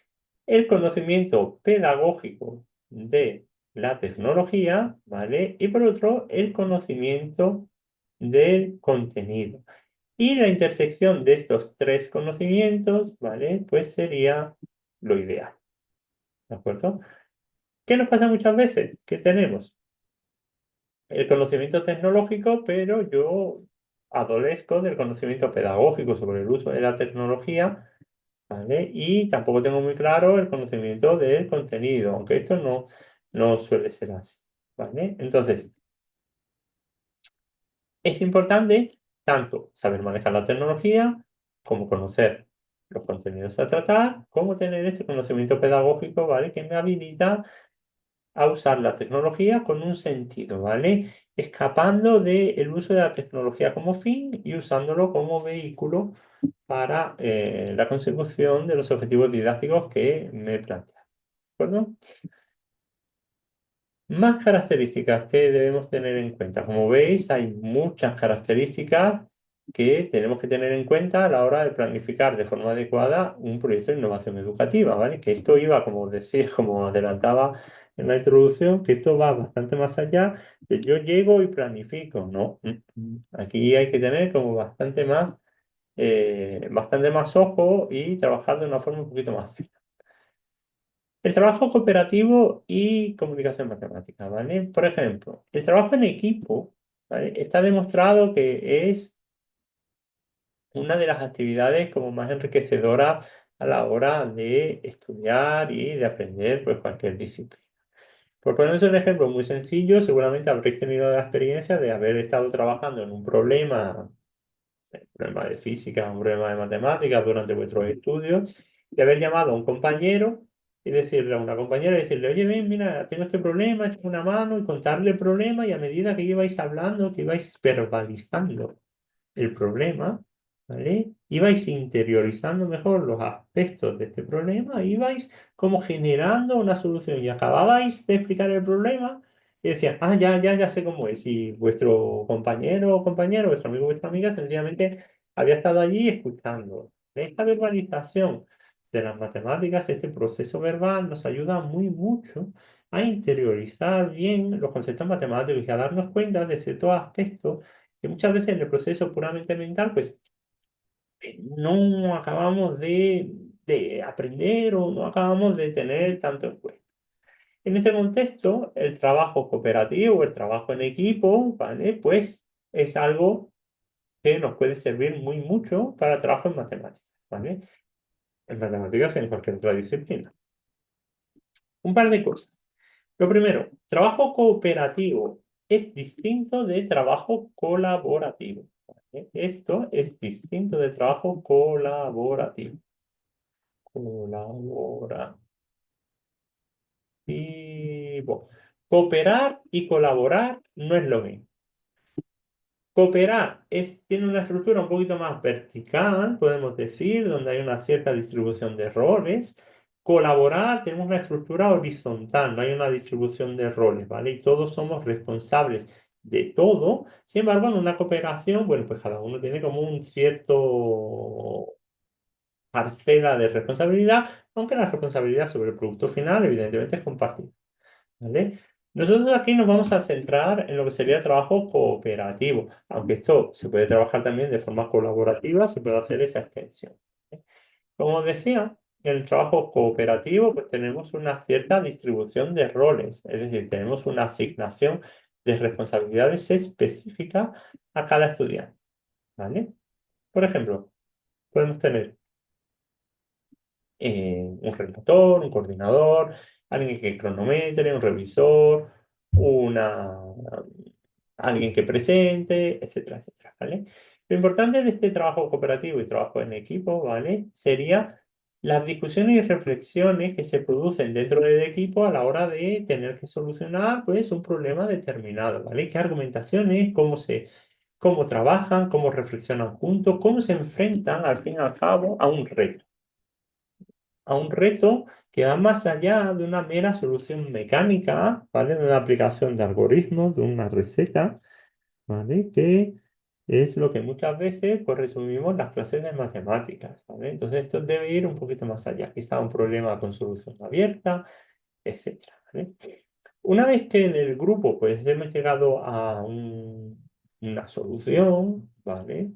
El conocimiento pedagógico de la tecnología, ¿vale? Y por otro, el conocimiento del contenido. Y la intersección de estos tres conocimientos, ¿vale? Pues sería lo ideal. ¿de acuerdo? ¿Qué nos pasa muchas veces? Que tenemos el conocimiento tecnológico, pero yo adolezco del conocimiento pedagógico sobre el uso de la tecnología, ¿vale? Y tampoco tengo muy claro el conocimiento del contenido, aunque esto no suele ser así, ¿vale? Entonces, es importante tanto saber manejar la tecnología, como conocer los contenidos a tratar, como tener este conocimiento pedagógico, ¿vale? Que me habilita a usar la tecnología con un sentido, ¿vale? Escapando del uso de la tecnología como fin y usándolo como vehículo para la consecución de los objetivos didácticos que me planteo. ¿De acuerdo? Más características que debemos tener en cuenta. Como veis, hay muchas características que tenemos que tener en cuenta a la hora de planificar de forma adecuada un proyecto de innovación educativa, ¿vale? Que esto iba, como os decía, como adelantaba en la introducción, que esto va bastante más allá de yo llego y planifico, ¿no? Aquí hay que tener como bastante más ojo y trabajar de una forma un poquito más fina. El trabajo cooperativo y comunicación matemática, ¿vale? Por ejemplo, el trabajo en equipo, ¿vale? Está demostrado que es una de las actividades como más enriquecedoras a la hora de estudiar y de aprender pues, cualquier disciplina. Por ponerles un ejemplo muy sencillo, seguramente habréis tenido la experiencia de haber estado trabajando en un problema de física, un problema de matemáticas durante vuestros estudios y haber llamado a un compañero y decirle a una compañera, y decirle, oye, ven, mira, tengo este problema, échame una mano y contarle el problema y a medida que ibais hablando, que ibais verbalizando el problema, ¿vale? Ibais interiorizando mejor los aspectos de este problema, ibais como generando una solución y acababais de explicar el problema y decían, ah, ya sé cómo es. Y vuestro compañero o compañero, vuestro amigo o vuestra amiga, sencillamente había estado allí escuchando. Esta verbalización de las matemáticas, este proceso verbal nos ayuda muy mucho a interiorizar bien los conceptos matemáticos y a darnos cuenta de ciertos aspectos que muchas veces en el proceso puramente mental, pues no acabamos de aprender o no acabamos de tener tanto en cuenta. En este contexto, el trabajo cooperativo, el trabajo en equipo, ¿vale? Pues es algo que nos puede servir muy mucho para el trabajo en matemáticas, ¿vale? En matemáticas y en cualquier otra disciplina. Un par de cosas. Lo primero, trabajo cooperativo es distinto de trabajo colaborativo. ¿Vale? Esto es distinto de trabajo colaborativo. Colaborativo. Cooperar y colaborar no es lo mismo. Cooperar tiene una estructura un poquito más vertical, podemos decir, donde hay una cierta distribución de roles. Colaborar, tenemos una estructura horizontal, no hay una distribución de roles, ¿vale? Y todos somos responsables de todo. Sin embargo, en una cooperación, bueno, pues cada uno tiene como un cierto parcela de responsabilidad, aunque la responsabilidad sobre el producto final, evidentemente, es compartida. ¿Vale? Nosotros aquí nos vamos a centrar en lo que sería el trabajo cooperativo, aunque esto se puede trabajar también de forma colaborativa, se puede hacer esa extensión. ¿Vale? Como os decía, en el trabajo cooperativo pues tenemos una cierta distribución de roles, es decir, tenemos una asignación de responsabilidades específicas a cada estudiante. ¿Vale? Por ejemplo, podemos tener un relator, un coordinador, alguien que cronometre, un revisor, una, alguien que presente, etcétera, etcétera, ¿vale? Lo importante de este trabajo cooperativo y trabajo en equipo, ¿vale? Sería las discusiones y reflexiones que se producen dentro del equipo a la hora de tener que solucionar, pues, un problema determinado, ¿vale? ¿Qué argumentaciones, cómo trabajan, cómo reflexionan juntos, cómo se enfrentan al fin y al cabo a un reto? A un reto que va más allá de una mera solución mecánica, ¿vale? De una aplicación de algoritmos, de una receta, ¿vale? Que es lo que muchas veces pues, resumimos las clases de matemáticas, ¿vale? Entonces esto debe ir un poquito más allá, quizá un problema con solución abierta, etcétera, ¿vale? Una vez que en el grupo pues hemos llegado a una solución, ¿vale?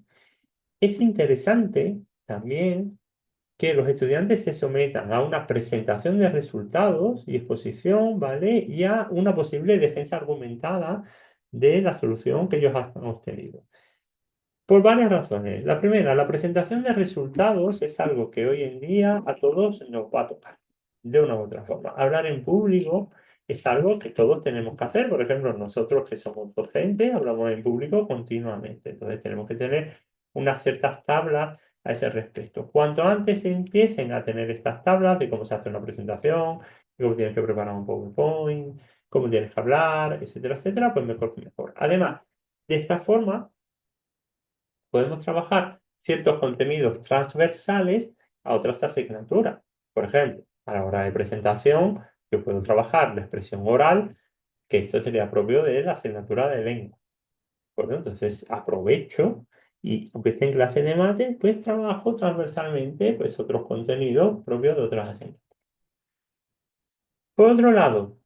Es interesante también que los estudiantes se sometan a una presentación de resultados y exposición, ¿vale? Y a una posible defensa argumentada de la solución que ellos han obtenido. Por varias razones. La primera, la presentación de resultados es algo que hoy en día a todos nos va a tocar, de una u otra forma. Hablar en público es algo que todos tenemos que hacer. Por ejemplo, nosotros que somos docentes, hablamos en público continuamente. Entonces tenemos que tener unas ciertas tablas a ese respecto. Cuanto antes se empiecen a tener estas tablas de cómo se hace una presentación, cómo tienes que preparar un PowerPoint, cómo tienes que hablar, etcétera, etcétera, pues mejor que mejor. Además, de esta forma podemos trabajar ciertos contenidos transversales a otras asignaturas. Por ejemplo, a la hora de presentación, yo puedo trabajar la expresión oral, que esto sería propio de la asignatura de lengua. ¿De acuerdo? Entonces, aprovecho y, aunque esté en clase de mate, pues trabajo transversalmente pues, otros contenidos propios de otras asignaturas. Por otro lado,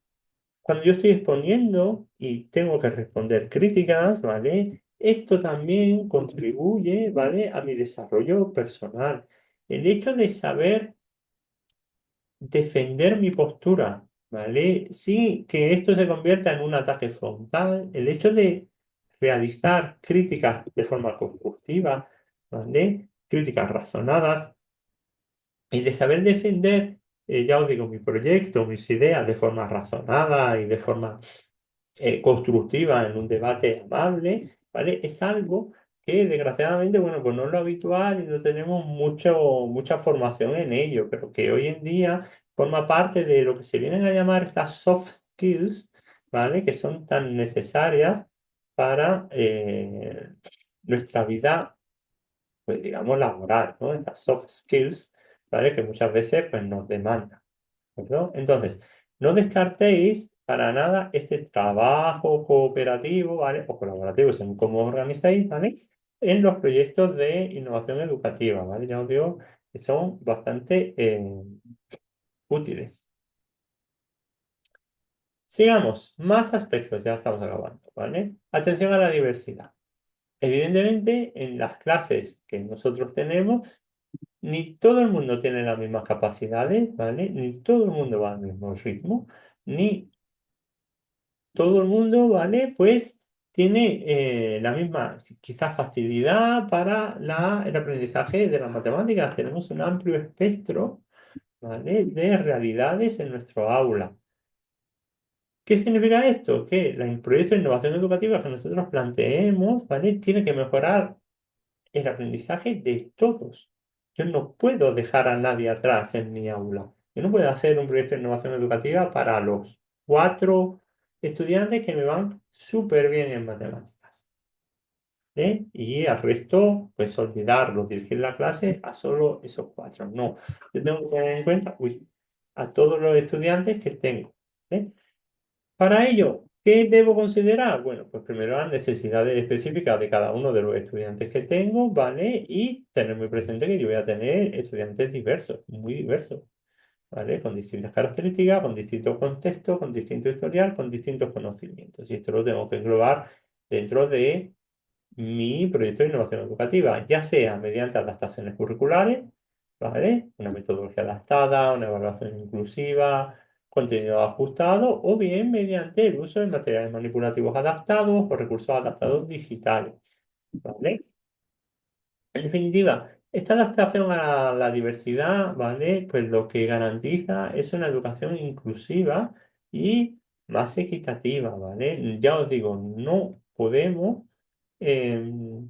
cuando yo estoy exponiendo y tengo que responder críticas, ¿vale? Esto también contribuye, ¿vale? A mi desarrollo personal. El hecho de saber defender mi postura, ¿vale? Sin que esto se convierta en un ataque frontal, el hecho de realizar críticas de forma constructiva, ¿vale? Críticas razonadas y de saber defender, ya os digo, mi proyecto, mis ideas de forma razonada y de forma constructiva en un debate amable, ¿vale? Es algo que desgraciadamente, bueno, pues no es lo habitual y no tenemos mucha formación en ello, pero que hoy en día forma parte de lo que se vienen a llamar estas soft skills, ¿vale? Que son tan necesarias para nuestra vida, pues digamos, laboral, ¿no? Estas soft skills, ¿vale? Que muchas veces pues, nos demandan. ¿De Entonces, no descartéis para nada este trabajo cooperativo, ¿vale? O colaborativo, según cómo os organizáis, ¿vale? En los proyectos de innovación educativa, ¿vale? Ya os digo que son bastante útiles. Sigamos, más aspectos, ya estamos acabando, ¿vale? Atención a la diversidad. Evidentemente, en las clases que nosotros tenemos, ni todo el mundo tiene las mismas capacidades, ¿vale? Ni todo el mundo va al mismo ritmo, ni todo el mundo, ¿vale? Pues tiene la misma, quizás facilidad para el aprendizaje de las matemáticas. Tenemos un amplio espectro, ¿vale? De realidades en nuestro aula. ¿Qué significa esto? Que el proyecto de innovación educativa que nosotros planteemos, ¿vale? Tiene que mejorar el aprendizaje de todos. Yo no puedo dejar a nadie atrás en mi aula. Yo no puedo hacer un proyecto de innovación educativa para los 4 estudiantes que me van súper bien en matemáticas. ¿Eh? Y al resto, pues olvidarlo, dirigir la clase a solo esos 4. No, yo tengo que tener en cuenta, a todos los estudiantes que tengo. ¿Eh? Para ello, ¿qué debo considerar? Bueno, pues primero las necesidades específicas de cada uno de los estudiantes que tengo, ¿vale? Y tener muy presente que yo voy a tener estudiantes diversos, muy diversos, ¿vale? Con distintas características, con distintos contextos, con distinto historial, con distintos conocimientos. Y esto lo tengo que englobar dentro de mi proyecto de innovación educativa, ya sea mediante adaptaciones curriculares, ¿vale? Una metodología adaptada, una evaluación inclusiva, contenido ajustado, o bien mediante el uso de materiales manipulativos adaptados o recursos adaptados digitales, ¿vale? En definitiva, esta adaptación a la diversidad, ¿vale? Pues lo que garantiza es una educación inclusiva y más equitativa, ¿vale? Ya os digo, no podemos em,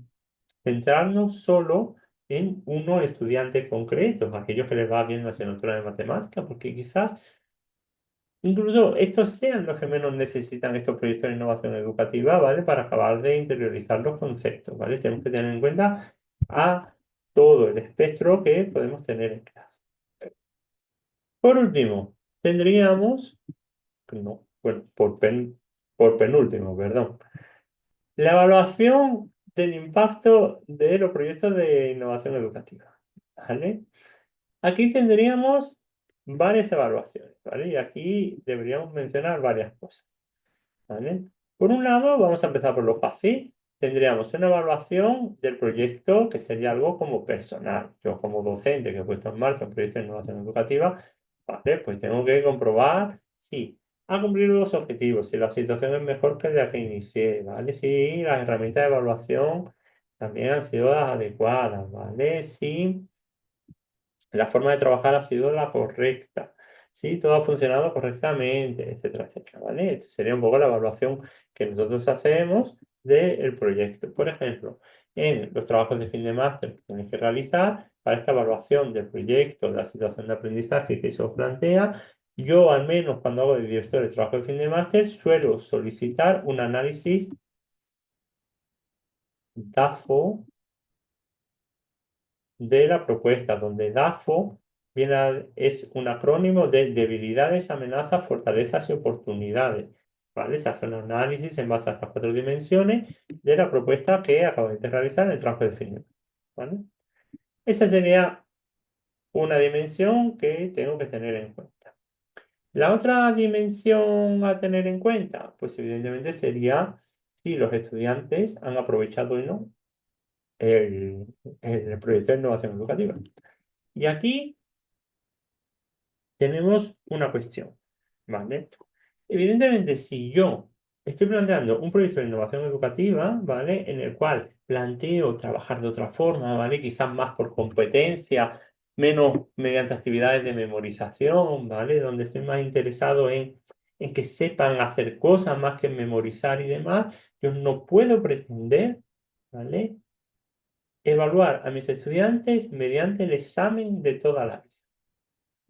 centrarnos solo en unos estudiantes concretos, aquellos que les va bien la asignatura de matemáticas, porque quizás incluso estos sean los que menos necesitan estos proyectos de innovación educativa, ¿vale? Para acabar de interiorizar los conceptos, ¿vale? Tenemos que tener en cuenta a todo el espectro que podemos tener en clase. Por último, tendríamos, no, bueno, por penúltimo, perdón, la evaluación del impacto de los proyectos de innovación educativa, ¿vale? Aquí tendríamos varias evaluaciones, ¿vale? Y aquí deberíamos mencionar varias cosas. ¿Vale? Por un lado, vamos a empezar por lo fácil. tendríamos una evaluación del proyecto que sería algo como personal. Yo como docente que he puesto en marcha un proyecto de innovación educativa, vale, pues tengo que comprobar si ha cumplido los objetivos, si la situación es mejor que la que inicié, ¿vale? Si las herramientas de evaluación también han sido las adecuadas, ¿vale? Si la forma de trabajar ha sido la correcta, si todo ha funcionado correctamente, etcétera, etcétera, ¿vale? Esto sería un poco la evaluación que nosotros hacemos del proyecto. Por ejemplo, en los trabajos de fin de máster que tenéis que realizar, para esta evaluación del proyecto, de la situación de aprendizaje que se os plantea, yo al menos cuando hago de director de trabajo de fin de máster suelo solicitar un análisis DAFO de la propuesta, donde DAFO es un acrónimo de debilidades, amenazas, fortalezas y oportunidades. ¿Vale? Se hace un análisis en base a estas 4 dimensiones de la propuesta que acabáis de realizar en el trabajo de fin. ¿Vale? Esa sería una dimensión que tengo que tener en cuenta. La otra dimensión a tener en cuenta, pues evidentemente sería si los estudiantes han aprovechado o no el, el proyecto de innovación educativa. Y aquí tenemos una cuestión, ¿vale? Evidentemente, si yo estoy planteando un proyecto de innovación educativa, ¿vale? En el cual planteo trabajar de otra forma, ¿vale? Quizás más por competencia, menos mediante actividades de memorización, ¿vale? Donde estoy más interesado en que sepan hacer cosas más que en memorizar y demás, yo no puedo pretender, ¿vale? Evaluar a mis estudiantes mediante el examen de toda la vida.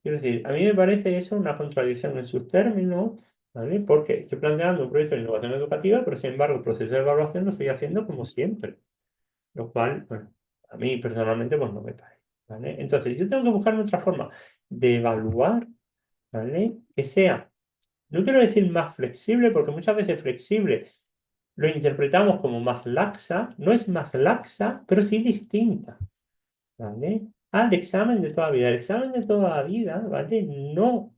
Quiero decir, a mí me parece eso una contradicción en sus términos, ¿vale? Porque estoy planteando un proyecto de innovación educativa, pero sin embargo el proceso de evaluación lo estoy haciendo como siempre, lo cual, bueno, a mí personalmente pues no me parece, ¿vale? Entonces yo tengo que buscar otra forma de evaluar, ¿vale? Que sea, no quiero decir más flexible, porque muchas veces flexible lo interpretamos como más laxa, no es más laxa, pero sí distinta. ¿Vale? Al examen de toda la vida. El examen de toda la vida, ¿vale? No,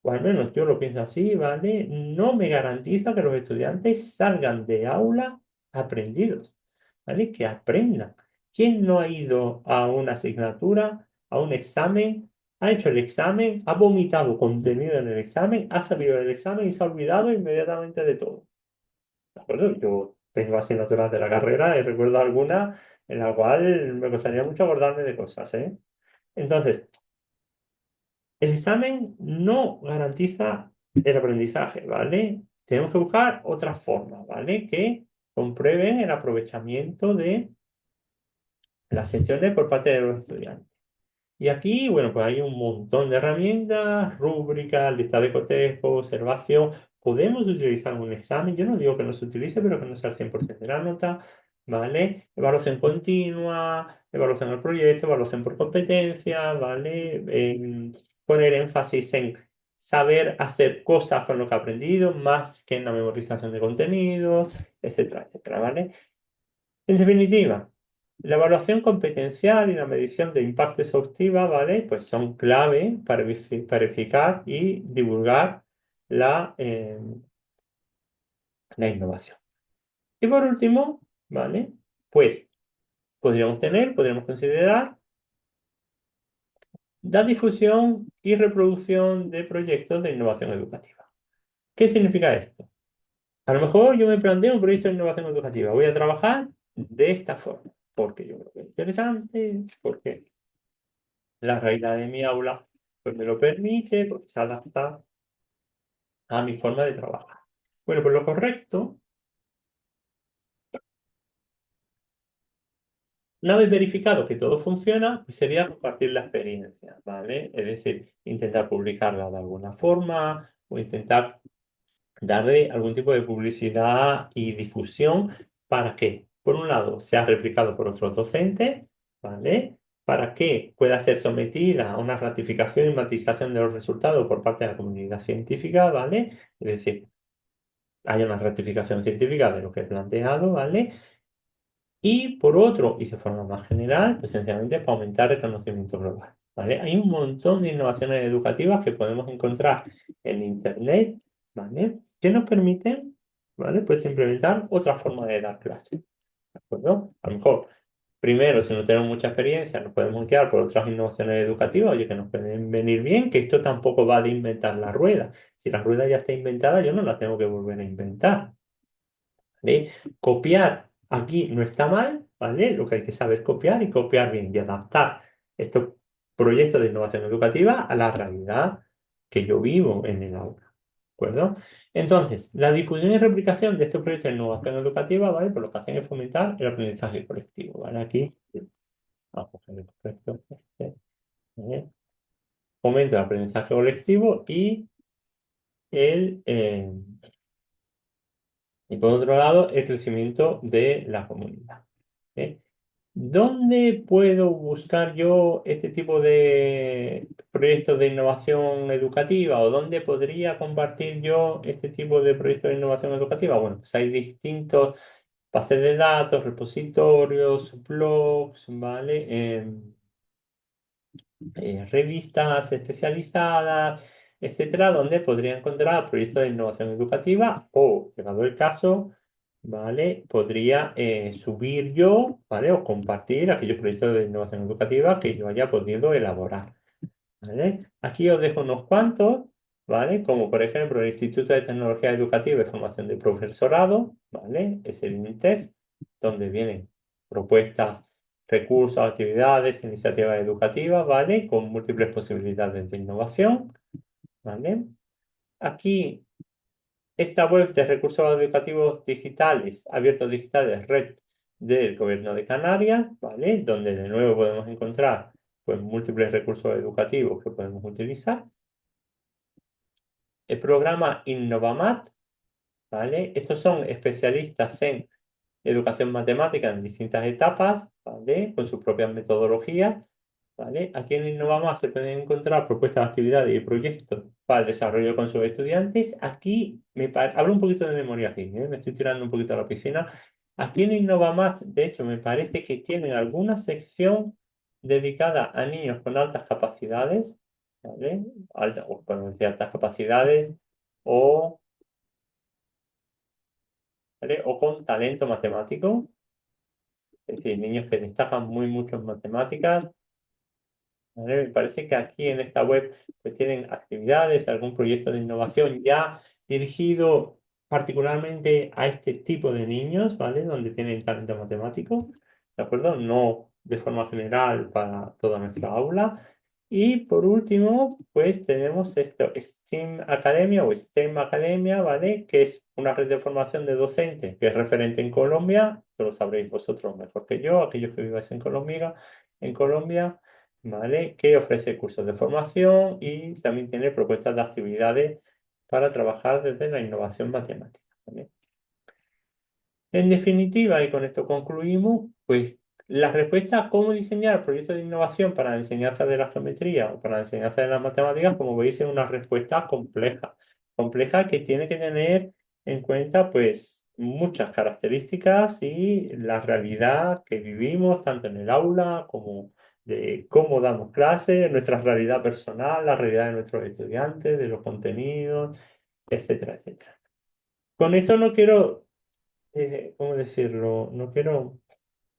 o al menos yo lo pienso así, ¿vale? No me garantiza que los estudiantes salgan de aula aprendidos, ¿vale? Que aprendan. ¿Quién no ha ido a una asignatura, a un examen, ha hecho el examen, ha vomitado contenido en el examen, ha salido del examen y se ha olvidado inmediatamente de todo? ¿De acuerdo? Yo tengo asignaturas de la carrera y recuerdo alguna en la cual me costaría mucho acordarme de cosas, ¿eh? Entonces, el examen no garantiza el aprendizaje, ¿vale? Tenemos que buscar otras formas, ¿vale? Que comprueben el aprovechamiento de las sesiones por parte de los estudiantes. Y aquí, bueno, pues hay un montón de herramientas, rúbricas, lista de cotejo, observación. Podemos utilizar un examen. Yo no digo que no se utilice, pero que no sea el 100% de la nota, ¿vale? Evaluación continua, evaluación del proyecto, evaluación por competencia, ¿vale? Poner énfasis en saber hacer cosas con lo que ha aprendido, más que en la memorización de contenidos, etcétera, etcétera, ¿vale? En definitiva, la evaluación competencial y la medición de impacto exhaustiva, ¿vale? Pues son clave para verificar y divulgar la innovación. Y por último, ¿vale? Pues podríamos considerar la difusión y reproducción de proyectos de innovación educativa. ¿Qué significa esto? A lo mejor yo me planteo un proyecto de innovación educativa. Voy a trabajar de esta forma, porque yo creo que es interesante, porque la realidad de mi aula pues me lo permite, porque se adapta a mi forma de trabajar. Bueno, pues lo correcto, una vez verificado que todo funciona, pues sería compartir la experiencia, ¿vale? Es decir, intentar publicarla de alguna forma o intentar darle algún tipo de publicidad y difusión para que, por un lado, sea replicado por otros docentes, ¿vale? Para que pueda ser sometida a una ratificación y matización de los resultados por parte de la comunidad científica, ¿vale? Es decir, haya una ratificación científica de lo que he planteado, ¿vale? Y por otro, y de forma más general, pues sencillamente para aumentar el conocimiento global, ¿vale? Hay un montón de innovaciones educativas que podemos encontrar en Internet, ¿vale? Que nos permiten, ¿vale? Pues implementar otra forma de dar clase. ¿de acuerdo? A lo mejor, primero, si no tenemos mucha experiencia, nos podemos guiar por otras innovaciones educativas, oye, que nos pueden venir bien, que esto tampoco va de inventar la rueda. Si la rueda ya está inventada, yo no la tengo que volver a inventar. ¿Vale? Copiar aquí no está mal, ¿vale? Lo que hay que saber es copiar y copiar bien y adaptar estos proyectos de innovación educativa a la realidad que yo vivo en el aula, ¿de acuerdo? Entonces, la difusión y replicación de estos proyectos de innovación educativa, ¿vale? Por lo que hacen es fomentar el aprendizaje colectivo, ¿vale? Aquí, vamos a coger el correcto, ¿vale? Fomento el aprendizaje colectivo el, eh, y por otro lado, el crecimiento de la comunidad. ¿Eh? ¿Dónde puedo buscar yo este tipo de proyectos de innovación educativa o dónde podría compartir yo este tipo de proyectos de innovación educativa? Bueno, pues hay distintos bases de datos, repositorios, blogs, ¿vale? Revistas especializadas, etcétera, donde podría encontrar proyectos de innovación educativa o, llegado el caso, ¿vale? Podría subir yo, ¿vale? O compartir aquellos proyectos de innovación educativa que yo haya podido elaborar, ¿vale? Aquí os dejo unos cuantos, ¿vale? Como por ejemplo el Instituto de Tecnología Educativa y Formación de Profesorado, ¿vale? Es el INTEF, donde vienen propuestas, recursos, actividades, iniciativas educativas, ¿vale? Con múltiples posibilidades de innovación, ¿vale? Aquí esta web de recursos educativos digitales, abiertos digitales, red del Gobierno de Canarias, ¿vale? Donde de nuevo podemos encontrar pues, múltiples recursos educativos que podemos utilizar. El programa Innovamat, ¿vale? Estos son especialistas en educación matemática en distintas etapas, ¿vale? Con sus propias metodologías, ¿vale? Aquí en Innovamat se pueden encontrar propuestas de actividades y proyectos para el desarrollo con sus estudiantes. Aquí hablo un poquito de memoria aquí, ¿eh? Me estoy tirando un poquito a la piscina. Aquí en Innovamat, de hecho, me parece que tienen alguna sección dedicada a niños con altas capacidades, ¿vale? O cuando decía altas capacidades, o, ¿vale? O con talento matemático, es decir, niños que destacan muy mucho en matemáticas. ¿Vale? Me parece que aquí en esta web pues tienen actividades, algún proyecto de innovación ya dirigido particularmente a este tipo de niños, ¿vale? Donde tienen talento matemático, ¿de acuerdo? No de forma general para toda nuestra aula. Y por último, pues tenemos esto, STEAM Academia o STEM Academia, ¿vale? Que es una red de formación de docentes que es referente en Colombia, que lo sabréis vosotros mejor que yo, aquellos que viváis en Colombia, ¿vale? Que ofrece cursos de formación y también tiene propuestas de actividades para trabajar desde la innovación matemática, ¿vale? En definitiva, y con esto concluimos, pues la respuesta a cómo diseñar proyectos de innovación para la enseñanza de la geometría o para la enseñanza de las matemáticas, como veis, es una respuesta compleja, compleja que tiene que tener en cuenta pues muchas características y la realidad que vivimos tanto en el aula como de cómo damos clases, nuestra realidad personal, la realidad de nuestros estudiantes, de los contenidos, etcétera, etcétera. Con esto no quiero ¿cómo decirlo? No quiero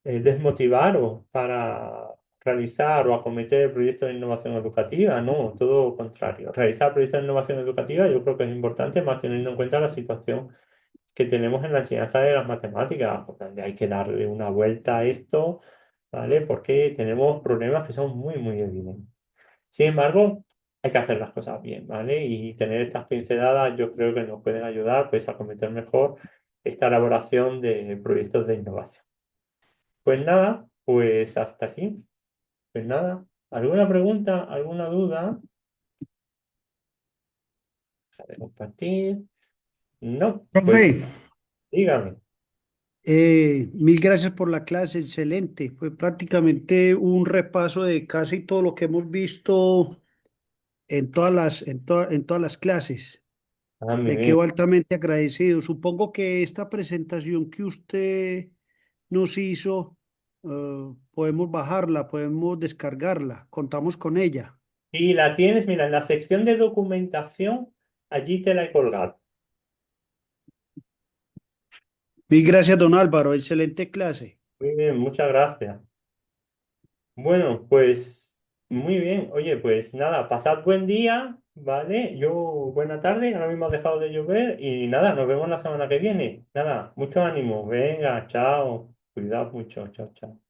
desmotivaros para realizar o acometer proyectos de innovación educativa, no, todo lo contrario. Realizar proyectos de innovación educativa yo creo que es importante, más teniendo en cuenta la situación que tenemos en la enseñanza de las matemáticas, donde hay que darle una vuelta a esto, ¿vale? Porque tenemos problemas que son muy, muy evidentes. Sin embargo, hay que hacer las cosas bien, ¿vale? Y tener estas pinceladas yo creo que nos pueden ayudar pues, a cometer mejor esta elaboración de proyectos de innovación. Pues nada, pues hasta aquí. Pues nada, ¿alguna pregunta, alguna duda? ¿De compartir? No, pues Profe, dígame. mil gracias por la clase, excelente. Fue prácticamente un repaso de casi todo lo que hemos visto en todas las clases. Ah, muy Le bien. quedo altamente agradecido. Supongo que esta presentación que usted nos hizo, podemos bajarla, podemos descargarla, contamos con ella. Y la tienes, mira, en la sección de documentación, allí te la he colgado. Mil gracias, don Álvaro. Excelente clase. Muy bien, muchas gracias. Bueno, pues muy bien. Oye, pues nada, pasad buen día, ¿vale? Yo buena tarde, ahora mismo ha dejado de llover y nada, nos vemos la semana que viene. Nada, mucho ánimo. Venga, chao. Cuidado mucho, chao, chao.